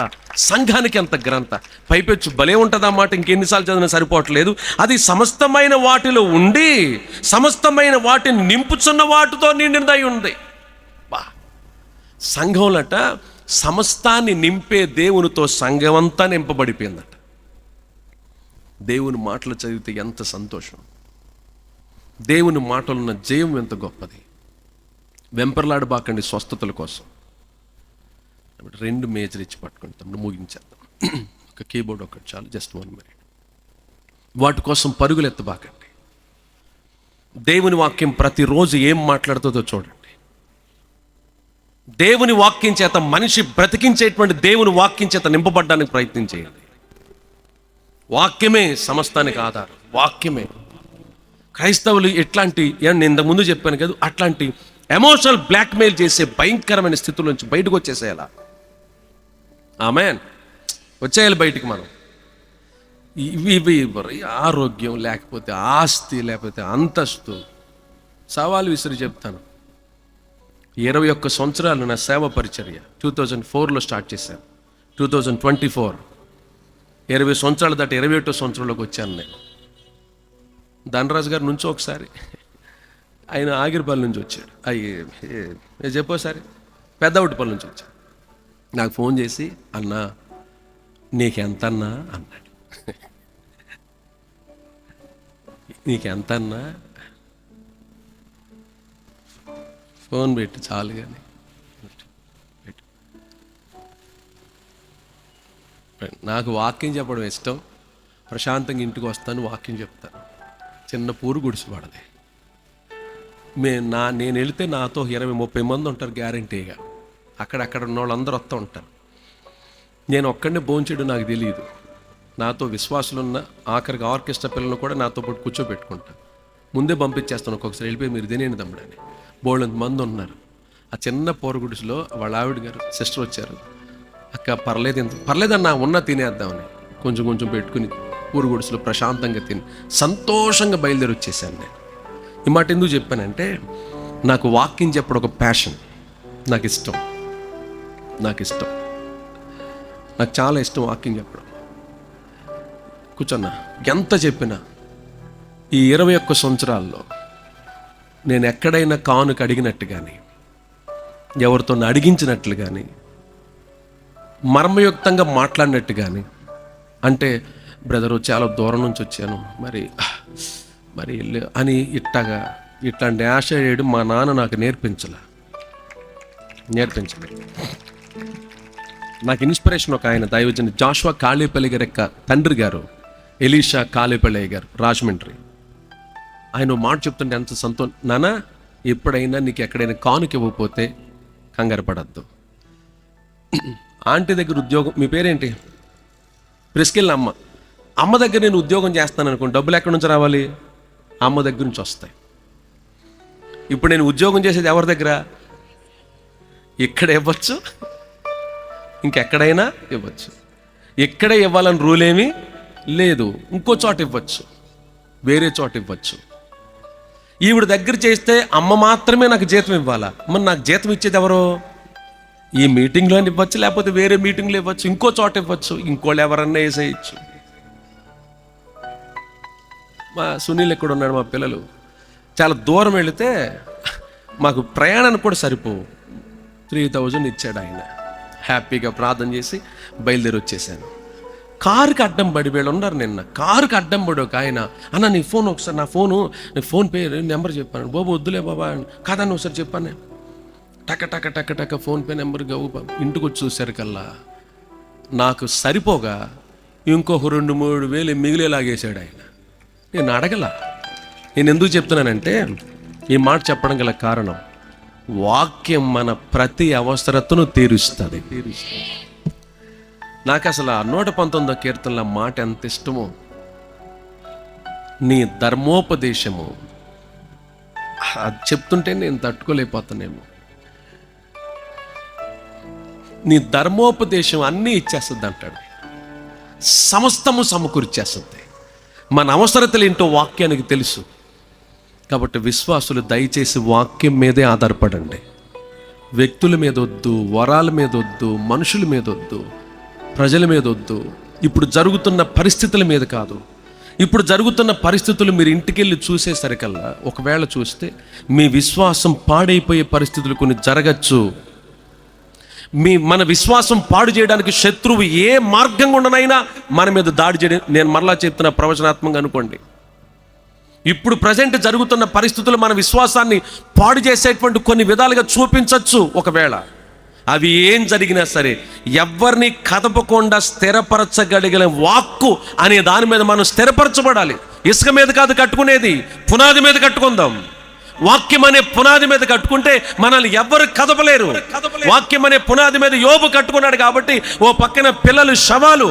సంఘానికి ఎంత ఘనత. పైపెచ్చు భలే ఉంటుంది ఆ మాట, ఇంకెన్నిసార్లు చదివినా సరిపోవట్లేదు. అది సమస్తమైన వాటిలో ఉండి సమస్తమైన వాటిని నింపుచున్న వాటితో నిండినదై ఉంది. సంఘంలట సమస్తాన్ని నింపే దేవునితో సంఘమంతా నింపబడిపోయిందట. దేవుని మాటలు చదివితే ఎంత సంతోషం, దేవుని మాటలున్న జయం ఎంత గొప్పది. వెంపర్లాడబాకండి స్వస్థతల కోసం. 2 మేజర్ ఇచ్చి పట్టుకుంటాం, ముగించేద్దాం. ఒక కీబోర్డ్ ఒకటి చాలు, జస్ట్ 1 minute. వాటి కోసం పరుగులు ఎత్తబాకండి. దేవుని వాక్యం ప్రతిరోజు ఏం మాట్లాడుతుందో చూడండి. దేవుని వాక్యం చేత మనిషి బ్రతికించేటువంటి దేవుని వాక్యం చేత నింపబడ్డానికి ప్రయత్నం చేయండి. వాక్యమే సమస్తానికి ఆధారం, వాక్యమే. క్రైస్తవులు ఎట్లాంటి, నేను ఇంతకుముందు చెప్పాను కదా, అట్లాంటి ఎమోషనల్ బ్లాక్మెయిల్ చేసే భయంకరమైన స్థితుల నుంచి బయటకు వచ్చేసేయాల. ఆమేన్. వచ్చేయాలి బయటికి మనం. ఇవి ఆరోగ్యం, లేకపోతే ఆస్తి, లేకపోతే అంతస్తు, సవాలు విసిరి చెప్తాను. 21 సంవత్సరాలు నా సేవ పరిచర్య 2004లో స్టార్ట్ చేశాను. 2024 20 సంవత్సరాలు దాటి 21వ సంవత్సరంలోకి వచ్చాను నేను. ధనరాజు గారి నుంచి ఒకసారి, ఆయన ఆగిరిపల్లి నుంచి వచ్చాడు. చెప్పోసారి పెద్దవుటిపల్లి నుంచి వచ్చాడు. నాకు ఫోన్ చేసి, అన్నా నీకెంతన్నా అన్నాడు. నీకెంతన్నా, ఫోన్ పెట్టి చాలు కానీ. నాకు వాక్యం చెప్పడం ఇష్టం. ప్రశాంతంగా ఇంటికి వస్తాను, వాక్యం చెప్తాను. చిన్న పూరు గుడిసి పడది. నేను వెళితే నాతో 20-30 మంది ఉంటారు గ్యారంటీగా. అక్కడక్కడ ఉన్న వాళ్ళందరూ వస్తూ ఉంటారు. నేను ఒక్కడనే భోంచేయడం నాకు తెలియదు. నాతో విశ్వాసులున్న ఆఖరికి ఆర్కెస్ట్రా పిల్లలను కూడా నాతో పాటు కూర్చోబెట్టుకుంటాను. ముందే పంపించేస్తాను. ఒక్కొక్కసారి వెళ్ళిపోయి మీరు తినేయండి తమ్ముడని. బోళ్ళంత మంది ఉన్నారు. ఆ చిన్న పోరుగుడిసిలో వాళ్ళ ఆవిడ గారు సిస్టర్ వచ్చారు. అక్క పర్లేదన్నా, ఉన్నా తినేద్దామని కొంచెం కొంచెం పెట్టుకుని పూరుగుడిసిలో ప్రశాంతంగా తిని సంతోషంగా బయలుదేరి వచ్చేసాను నేను. ఈ మాట ఎందుకు చెప్పానంటే, నాకు వాక్యం చెప్పడం ఒక ప్యాషన్. నాకు ఇష్టం, నాకు చాలా ఇష్టం వాక్యం చెప్పడం. కూర్చోన్నా, ఎంత చెప్పినా ఈ 21 సంవత్సరాల్లో నేను ఎక్కడైనా కానుక అడిగినట్టు కానీ, ఎవరితో అడిగించినట్లు కానీ, మర్మయుక్తంగా మాట్లాడినట్టు కానీ, అంటే బ్రదరు చాలా దూరం నుంచి వచ్చాను మరి అని ఇట్లాంటి ఆశ చేయడం మా నాన్న నాకు నేర్పించలే. నాకు ఇన్స్పిరేషన్ ఒక ఆయన దైవజన్ జాషువా కాళేపల్లి గారి యొక్క తండ్రి గారు, ఎలీషా కాళేపల్లి గారు, రాజమండ్రి. ఆయన మాట చెప్తుంటే ఎంత సంతోషం. నాన్న, ఎప్పుడైనా నీకు ఎక్కడైనా కానుక ఇవ్వకపోతే కంగారు పడద్దు. ఆంటీ దగ్గర ఉద్యోగం, మీ పేరేంటి, ప్రిస్కిల్ అమ్మ దగ్గర నేను ఉద్యోగం చేస్తాను అనుకోండి, డబ్బులు ఎక్కడి నుంచి రావాలి? అమ్మ దగ్గర నుంచి వస్తాయి. ఇప్పుడు నేను ఉద్యోగం చేసేది ఎవరి దగ్గర? ఇక్కడ ఇవ్వచ్చు, ఇంకెక్కడైనా ఇవ్వచ్చు. ఎక్కడే ఇవ్వాలని రూల్ ఏమీ లేదు. ఇంకో చోట ఇవ్వచ్చు, వేరే చోట ఇవ్వచ్చు. ఈవిడ దగ్గర చేస్తే అమ్మ మాత్రమే నాకు జీతం ఇవ్వాలా? మరి నాకు జీతం ఇచ్చేది ఎవరో? ఈ మీటింగ్లో ఇవ్వచ్చు, లేకపోతే వేరే మీటింగ్లో ఇవ్వచ్చు, ఇంకో చోట ఇవ్వచ్చు, ఇంకోళ్ళు ఎవరన్నా వేసేయచ్చు. మా సునీల్ ఎక్కడ ఉన్నాడు, మా పిల్లలు చాలా దూరం వెళితే మాకు ప్రయాణానికి కూడా సరిపోవు. 3000 ఇచ్చాడు ఆయన. హ్యాపీగా ప్రార్థన చేసి బయలుదేరి వచ్చేసాను. కారుకి అడ్డం పడి వీళ్ళు ఉన్నారు. నిన్న కారుకి అడ్డం పడి ఒక ఆయన, అన్న నీ ఫోన్ ఒకసారి, నా ఫోన్ పే నెంబర్ చెప్పాను. బాబు వద్దులే బాబా కాదని ఒకసారి చెప్పాను. టక ఫోన్ పే నెంబర్ గవ్వు. ఇంటికి వచ్చి చూసారికల్లా నాకు సరిపోగా ఇంకొక 2-3 వేలు మిగిలేలాగేశాడు ఆయన. నేను అడగల. నేను ఎందుకు చెప్తున్నానంటే, ఈ మాట చెప్పడం గల కారణం, వాక్యం మన ప్రతి అవసరతను తీరుస్తుంది. నాకు అసలు ఆ 119వ కీర్తనల మాట ఎంత ఇష్టమో. నీ ధర్మోపదేశము, అది చెప్తుంటే నేను తట్టుకోలేకపోతానేమో. నీ ధర్మోపదేశం అన్నీ ఇచ్చేస్తుంది అంటాడు. సమస్తము సమకూర్చేస్తుంది. మన అవసరతలు ఏంటో వాక్యానికి తెలుసు. కాబట్టి విశ్వాసులు దయచేసి వాక్యం మీదే ఆధారపడండి. వ్యక్తుల మీద వద్దు, వరాల మీద వద్దు, మనుషుల మీద వద్దు, ప్రజల మీద వద్దు, ఇప్పుడు జరుగుతున్న పరిస్థితుల మీద కాదు. ఇప్పుడు జరుగుతున్న పరిస్థితులు మీరు ఇంటికెళ్ళి చూసేసరికల్లా, ఒకవేళ చూస్తే మీ విశ్వాసం పాడైపోయే పరిస్థితులు కొన్ని జరగచ్చు. మన విశ్వాసం పాడు చేయడానికి శత్రువు ఏ మార్గం గుండనైనా మన మీద దాడి చేయడం, నేను మరలా చెప్తున్న ప్రవచనాత్మకంగా అనుకోండి. ఇప్పుడు ప్రజెంట్ జరుగుతున్న పరిస్థితులు మన విశ్వాసాన్ని పాడు చేసేటువంటి కొన్ని విధాలుగా చూపించవచ్చు. ఒకవేళ అవి ఏం జరిగినా సరే ఎవరిని కదపకుండా స్థిరపరచగలిగిన వాక్కు అనే దాని మీద మనం స్థిరపరచబడాలి. ఇసుక మీద కాదు కట్టుకునేది, పునాది మీద కట్టుకుందాం. వాక్యం అనే పునాది మీద కట్టుకుంటే మనల్ని ఎవ్వరు కదపలేరు. వాక్యం అనే పునాది మీద యోబు కట్టుకున్నాడు కాబట్టి ఓ పక్కన పిల్లలు శవాలు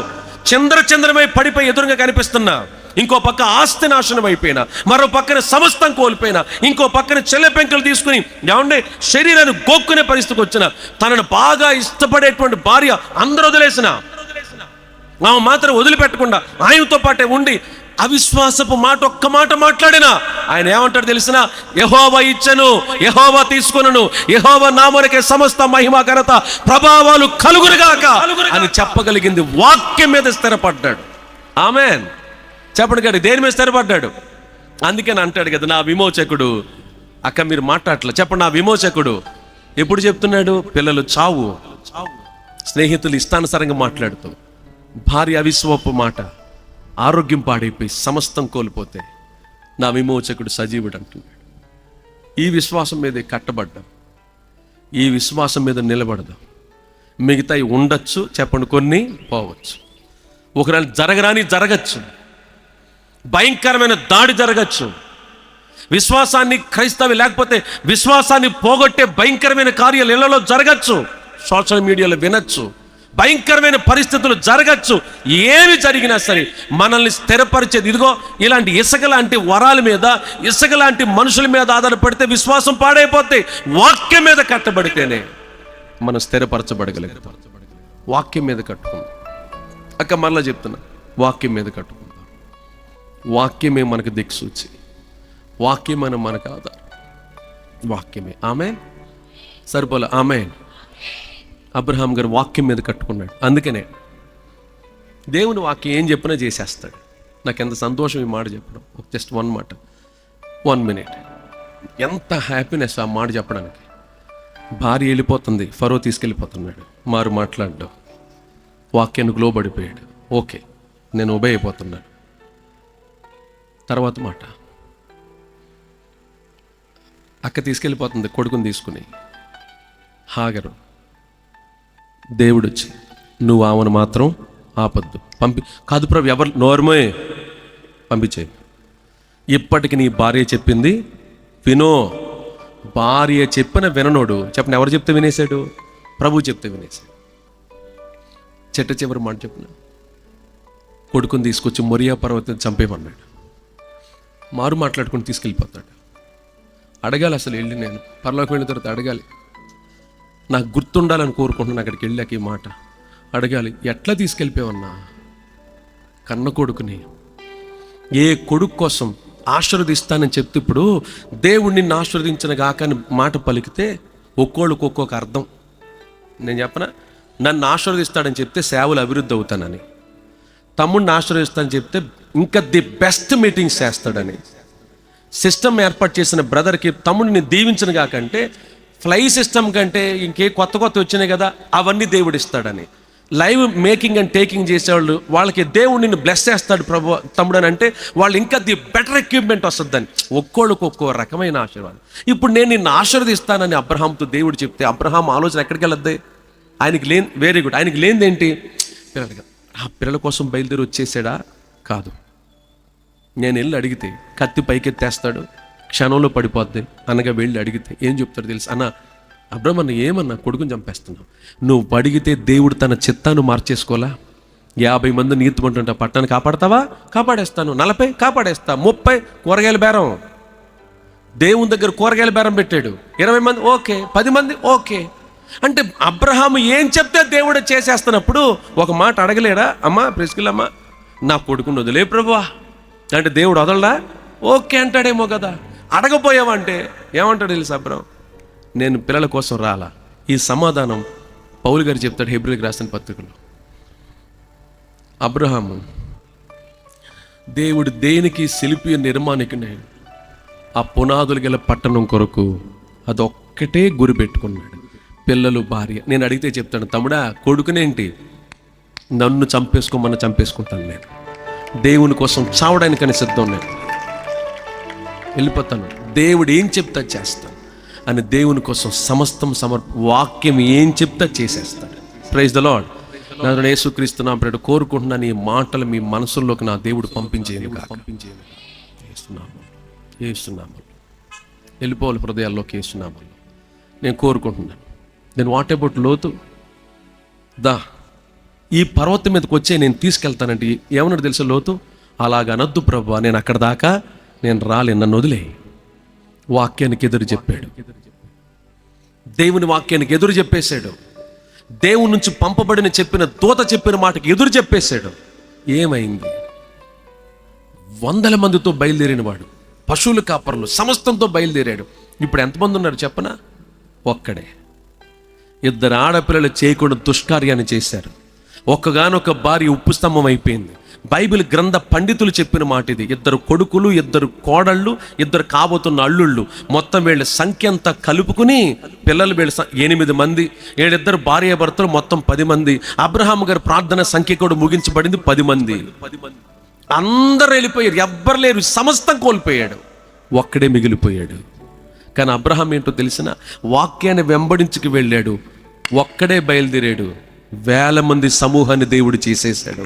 చంద్రమై పడిపోయి ఎదురుగా కనిపిస్తున్నా, ఇంకో పక్క ఆస్తి నాశనం అయిపోయినా, మరో పక్కన సమస్తం కోల్పోయినా, ఇంకో పక్కన చెల్లెపెంకలు తీసుకుని ఏమంటే శరీరాన్ని గోక్కునే పరిస్థితికి వచ్చిన, తనను బాగా ఇష్టపడేటువంటి భార్య అందరూ వదిలేసిన ఆమె మాత్రం వదిలిపెట్టకుండా ఆయనతో పాటే ఉండి అవిశ్వాసపు మాట ఒక్క మాట మాట్లాడినా ఆయన ఏమంటాడు తెలిసిన? యెహోవా ఇచ్చెను, యెహోవా తీసుకొనును, యెహోవా నామమునకే సమస్త మహిమ ఘనత ప్రభావాలు కలుగునుగాక అని చెప్పగలిగింది వాక్యం మీద స్థిరపడ్డాడు. ఆమేన్. చెప్పండి కదా, దేని మీద స్థిరపడ్డాడు? అందుకని అంటాడు కదా, నా విమోచకుడు. అక్క మీరు మాట్లాడలే, చెప్పండి, నా విమోచకుడు ఎప్పుడు చెప్తున్నాడు? పిల్లలు చావు, స్నేహితులు ఇష్టానుసారంగా మాట్లాడుతూ, భార్య అవిశ్వాసపు మాట, ఆరోగ్యం పాడైపోయి సమస్తం కోల్పోతే నా విమోచకుడు సజీవుడు అంటున్నాడు. ఈ విశ్వాసం మీద కట్టబడ్డాం, ఈ విశ్వాసం మీద నిలబడదాం. మిగతాయి ఉండొచ్చు, చెప్పండి, కొన్ని పోవచ్చు. ఒకవేళ జరగచ్చు, భయంకరమైన దాడి జరగచ్చు. విశ్వాసాన్ని క్రైస్తవి లేకపోతే విశ్వాసాన్ని పోగొట్టే భయంకరమైన కార్యాలు ఇళ్లలో జరగచ్చు, సోషల్ మీడియాలో వినొచ్చు, భయంకరమైన పరిస్థితులు జరగచ్చు. ఏమి జరిగినా సరే మనల్ని స్థిరపరిచేది ఇదిగో ఇలాంటి ఇసుక లాంటి వరాల మీద, ఇసుక లాంటి మనుషుల మీద ఆధారపడితే విశ్వాసం పాడైపోతే, వాక్యం మీద కట్టబడితేనే మనం స్థిరపరచబడగలుగుతాం. వాక్యం మీద కట్టుకుందాం. అక్క మరలా చెప్తున్నా, వాక్యం మీద కట్టుకుందాం. వాక్యమే మనకు దిక్సూచి, వాక్యమే మనకు ఆధారం, వాక్యమే. ఆమేన్. సరిపోలే, ఆమేన్. అబ్రహాం గారు వాక్యం మీద కట్టుకున్నాడు. అందుకనే దేవుని వాక్యం ఏం చెప్పినా చేసేస్తాడు. నాకు ఎంత సంతోషం ఈ మాట చెప్పడం. జస్ట్ 1 మాట, 1 మినిట్. ఎంత హ్యాపీనెస్ ఆ మాట చెప్పడానికి. భార్య వెళ్ళిపోతుంది, ఫరో తీసుకెళ్ళిపోతున్నాడు, మారు మాట్లాడడం, వాక్యానికి లోబడిపోయాడు. ఓకే, నేను ఒబే అయిపోతున్నాను. తర్వాత మాట, అక్క తీసుకెళ్ళిపోతుంది కొడుకుని తీసుకుని. హాగరు, దేవుడు వచ్చి నువ్వు ఆమెను మాత్రం ఆపద్దు, కాదు ప్రభు, ఎవరు నోర్మే పంపించేయి. ఇప్పటికి నీ భార్య చెప్పింది వినో. భార్య చెప్పిన విననోడు, చెప్పిన ఎవరు చెప్తే వినేశాడు? ప్రభు చెప్తే వినేశాడు. చివరి మాట చెప్పిన, కొడుకుని తీసుకొచ్చి మొరియా పర్వతం చంపేమన్నాడు. మారు మాట్లాడుకుని తీసుకెళ్ళిపోతాడు. అడగాలి, అసలు వెళ్ళి నేను పరలోకి వెళ్ళిన తర్వాత అడగాలి. నాకు గుర్తుండాలని కోరుకుంటున్నాను. అక్కడికి వెళ్ళాక ఈ మాట అడగాలి, ఎట్లా తీసుకెళ్ళిపోయావన్నా? కన్న కొడుకుని, ఏ కొడుకు కోసం ఆశీర్వదిస్తానని చెప్తే, ఇప్పుడు దేవుడిని ఆశీర్వదించిన గాక అని మాట పలికితే ఒక్కోళ్ళకి ఒక్కొక్క అర్థం. నేను చెప్పనా, నన్ను ఆశీర్వదిస్తాడని చెప్తే సేవలు అభివృద్ధి అవుతానని, తమ్ముడిని ఆశీర్వదిస్తానని చెప్తే ఇంకా ది బెస్ట్ మీటింగ్స్ చేస్తాడని, సిస్టమ్ ఏర్పాటు చేసిన బ్రదర్కి తమ్ముడిని దీవించిన కాకంటే ఫ్లై సిస్టమ్ కంటే ఇంకే కొత్త వచ్చినాయి కదా, అవన్నీ దేవుడు ఇస్తాడని, లైవ్ మేకింగ్ అండ్ టేకింగ్ చేసేవాళ్ళు వాళ్ళకి దేవుడు నిన్ను బ్లెస్ చేస్తాడు ప్రభు తమ్ముడు అని అంటే వాళ్ళు ఇంకా ది బెటర్ ఎక్విప్మెంట్ వస్తుందని, ఒక్కోళ్ళకి ఒక్కో రకమైన ఆశీర్వాదం. ఇప్పుడు నేను నిన్ను ఆశీర్వదిస్తానని అబ్రహాంతో దేవుడు చెప్తే అబ్రహాం ఆలోచన ఎక్కడికి వెళ్ళద్ది? ఆయనకి లేని, వెరీ గుడ్, ఆయనకి లేనిదేంటి? పిల్లలుగా ఆ పిల్లల కోసం బయలుదేరి వచ్చేసాడా? కాదు. నేను వెళ్ళి అడిగితే కత్తి పైకెత్తేస్తాడు, క్షణంలో పడిపోద్ది. అనగా వెళ్ళి అడిగితే ఏం చెప్తాడు తెలుసు? అన్న అబ్రహం, అన్న ఏమన్నా కొడుకుని చంపేస్తున్నావు, నువ్వు అడిగితే దేవుడు తన చిత్తాన్ని మార్చేసుకోవాలా? 50 మంది నీతిమంటుంటే పట్టణాన్ని కాపాడతావా? కాపాడేస్తాను. 40 కాపాడేస్తా. 30 కూరగాయల బేరం, దేవుని దగ్గర కూరగాయల బేరం పెట్టాడు. 20 మంది ఓకే, 10 మంది ఓకే. అంటే అబ్రహాము ఏం చెప్తే దేవుడు చేసేస్తున్నప్పుడు ఒక మాట అడగలేడా? అమ్మా ప్రిస్కిల్లమ్మా, నా కొడుకుని వదిలే ప్రభువా అంటే దేవుడు వదలడా? ఓకే అంటాడేమో కదా. అడగపోయావంటే ఏమంటాడు తెలుసు అబ్రహాం? నేను పిల్లల కోసం రాలా, ఈ సమాధానం పౌలు గారు చెప్తాడు హెబ్రీయులకు రాసిన పత్రికలో. అబ్రహాము దేవుడు దేనికి శిల్పి నిర్మాణికునే, ఆ పునాదులు గల పట్టణం కొరకు అదొక్కటే గురి పెట్టుకున్నాడు. పిల్లలు, భార్య. నేను అడిగితే చెప్తాను, తమ్ముడా కొడుకునేంటి, నన్ను చంపేసుకోమని చంపేసుకుంటాను, నేను దేవుని కోసం చావడానికని సిద్ధం, నేను వెళ్ళిపోతాను, దేవుడు ఏం చెప్తా చేస్తాను అని దేవుని కోసం సమస్తం వాక్యం ఏం చెప్తా చేసేస్తాడు. Praise the lord. నా యేసుక్రీస్తు నామమున కోరుకుంటున్నాను, ఈ మాటలు మీ మనసుల్లోకి నా దేవుడు పంపించేయను. వెళ్ళిపోవాలి హృదయాల్లోకి యేసునామములో నేను కోరుకుంటున్నాను. నేను వాట్ అబౌట్ లోతు? ఈ పర్వతం మీదకి వచ్చే నేను తీసుకెళ్తానంటే ఏమన్నాడు తెలుసా లోతు? అలాగనొద్దు ప్రభువా, నేను అక్కడ దాకా నేను రాలేను, నన్ను వదిలే. వాక్యానికి ఎదురు చెప్పాడు, దేవుని వాక్యానికి ఎదురు చెప్పేశాడు, దేవుని నుంచి పంపబడిన చెప్పిన దూత చెప్పిన మాటకి ఎదురు చెప్పేశాడు. ఏమైంది? 100 మందితో బయలుదేరిన వాడు, పశువుల కాపరులు సమస్తంతో బయలుదేరాడు. ఇప్పుడు ఎంతమంది ఉన్నారు చెప్పనా? ఒక్కడే. 2 ఆడపిల్లలు చేయకుండా దుష్కార్యాన్ని చేశారు. ఒక్కగానొక భార్య ఉప్పు స్తంభం అయిపోయింది. బైబిల్ గ్రంథ పండితులు చెప్పిన మాట ఇది. 2 కొడుకులు, 2 కోడళ్ళు, 2 కాబోతున్న అల్లుళ్ళు, మొత్తం వీళ్ళ సంఖ్య అంతా కలుపుకుని పిల్లలు వీళ్ళ 8 మంది, 2 భార్యాభర్తలు, మొత్తం 10 మంది. అబ్రహాం గారి ప్రార్థన సంఖ్య కూడా ముగించబడింది 10 మంది. అందరూ వెళ్ళిపోయారు, ఎవ్వరు లేరు, సమస్తం కోల్పోయాడు, ఒక్కడే మిగిలిపోయాడు. కానీ అబ్రహాం ఏంటో తెలిసిన, వాక్యాన్ని వెంబడించుకు వెళ్ళాడు, ఒక్కడే బయలుదేరాడు. 1000 మంది సమూహాన్ని దేవుడు చేసేశాడు.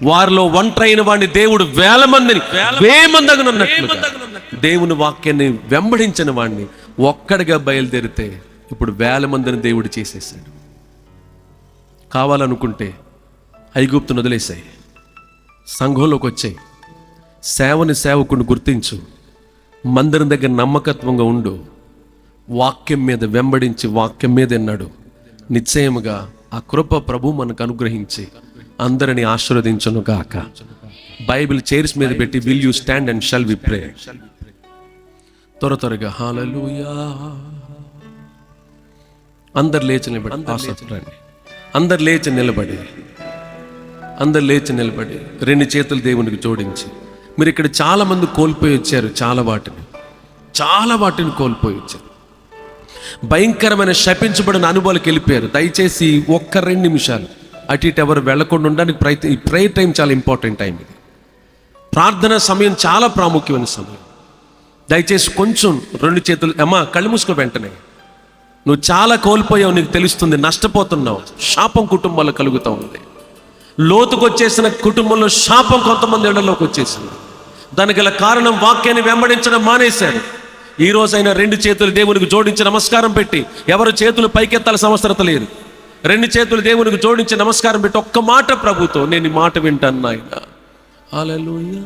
వారిలో ఒంటరైన వాడిని దేవుడు 1000 మందిని వేమందగనున్నట్లుగా దేవుని వాక్యాన్ని వెంబడించిన వాడిని ఒక్కడిగా బయలుదేరితే ఇప్పుడు 1000 మందిని దేవుడు చేసేసాడు. కావాలనుకుంటే ఐగుప్తును వదిలేసాయి, సంఘంలోకి వచ్చాయి, సేవకుని గుర్తించు, మందిరం దగ్గర నమ్మకత్వంగా ఉండు, వాక్యం మీద వెంబడించి వాక్యం మీద ఎన్నాడు. నిశ్చయముగా ఆ కృప ప్రభు మనకు అనుగ్రహించి అందరిని ఆశీర్వదించును గాక. బైబిల్ చైర్స్ మీద పెట్టి will you stand and shall we pray. త్వరగా హల్లెలూయా. అందరు లేచి నిలబడి, అందరు లేచి నిలబడి, అందరు లేచి నిలబడి 2 చేతులు దేవునికి జోడించి. మీరు ఇక్కడ చాలా మంది కోల్పోయి వచ్చారు, చాలా వాటిని కోల్పోయి వచ్చారు. భయంకరమైన శపించబడిన అనుభవాలకు వెళ్ళిపోయారు. దయచేసి 1-2 నిమిషాలు అటు ఇటు ఎవరు వెళ్లకుండా ఉండడానికి ఈ ప్రేయర్ టైం చాలా ఇంపార్టెంట్ టైం. ఇది ప్రార్థన సమయం, చాలా ప్రాముఖ్యమైన సమయం. దయచేసి కొంచెం 2 చేతులు, అమ్మా కళ్ళు మూసుకో. వెంటనే నువ్వు చాలా కోల్పోయావు, నీకు తెలుస్తుంది, నష్టపోతున్నావు. శాపం కుటుంబాల్లో కలుగుతూ ఉంది. లోతుకు వచ్చేసిన కుటుంబంలో శాపం కొంతమంది ఇళ్లలోకి వచ్చేసింది. దానికి గల కారణం వాక్యాన్ని వెంబడించడం మానేశారు. ఈ రోజైనా 2 చేతులు దేవునికి జోడించి నమస్కారం పెట్టి, ఎవరు చేతులు పైకెత్తాల్సిన అవసరం లేదు, 2 చేతులు దేవునికి జోడించి నమస్కారం పెట్టి ఒక్క మాట ప్రభుతో, నేను ఈ మాట వింటాను నాయన. హల్లెలూయా,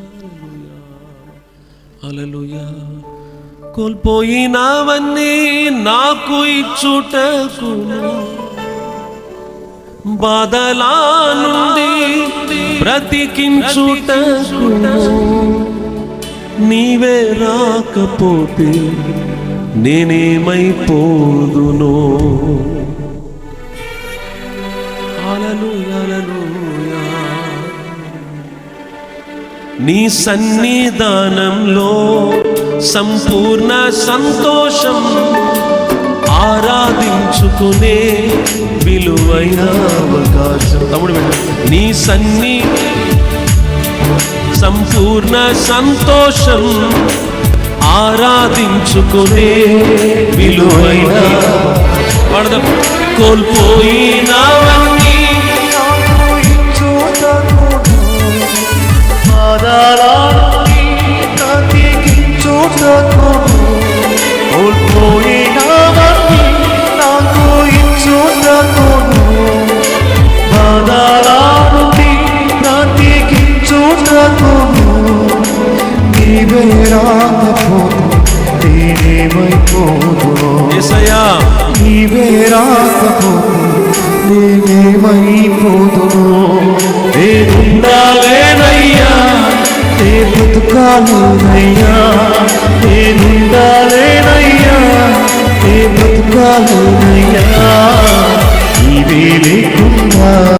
హల్లెలూయా. కోల్పోయినవన్నీ నాకు ఇచ్చుటకు, బాధలా నుండి బ్రతికించుటకు, నీవే రాకపోతే నేనేమైపోదునో. హల్లెలూయా, హల్లెలూయా. నీ సన్నిధానంలో సంపూర్ణ సంతోషం, ఆరాధించుకునే విలువైన అవకాశం. తమ్ముడు నీ సంపూర్ణ సంతోషం, ఆరాధించుకునే విలువైన పడదాం. కోల్పోయినవన్నీ నాకు ఇచ్చుటకును, బాధలానుండి బ్రతికించుటకును, నీవే రాకపోతే నేనేమైపోదునో. యేసయ్యా, నీవే రాకపోతే నేనేమైపోదునో. నేనుండాలేనయ్యా, నే బ్రతుకాలేనయ్యా, నేనుండాలేనయ్యా, నే బ్రతుకాలయ్యా నీవే లేకుండా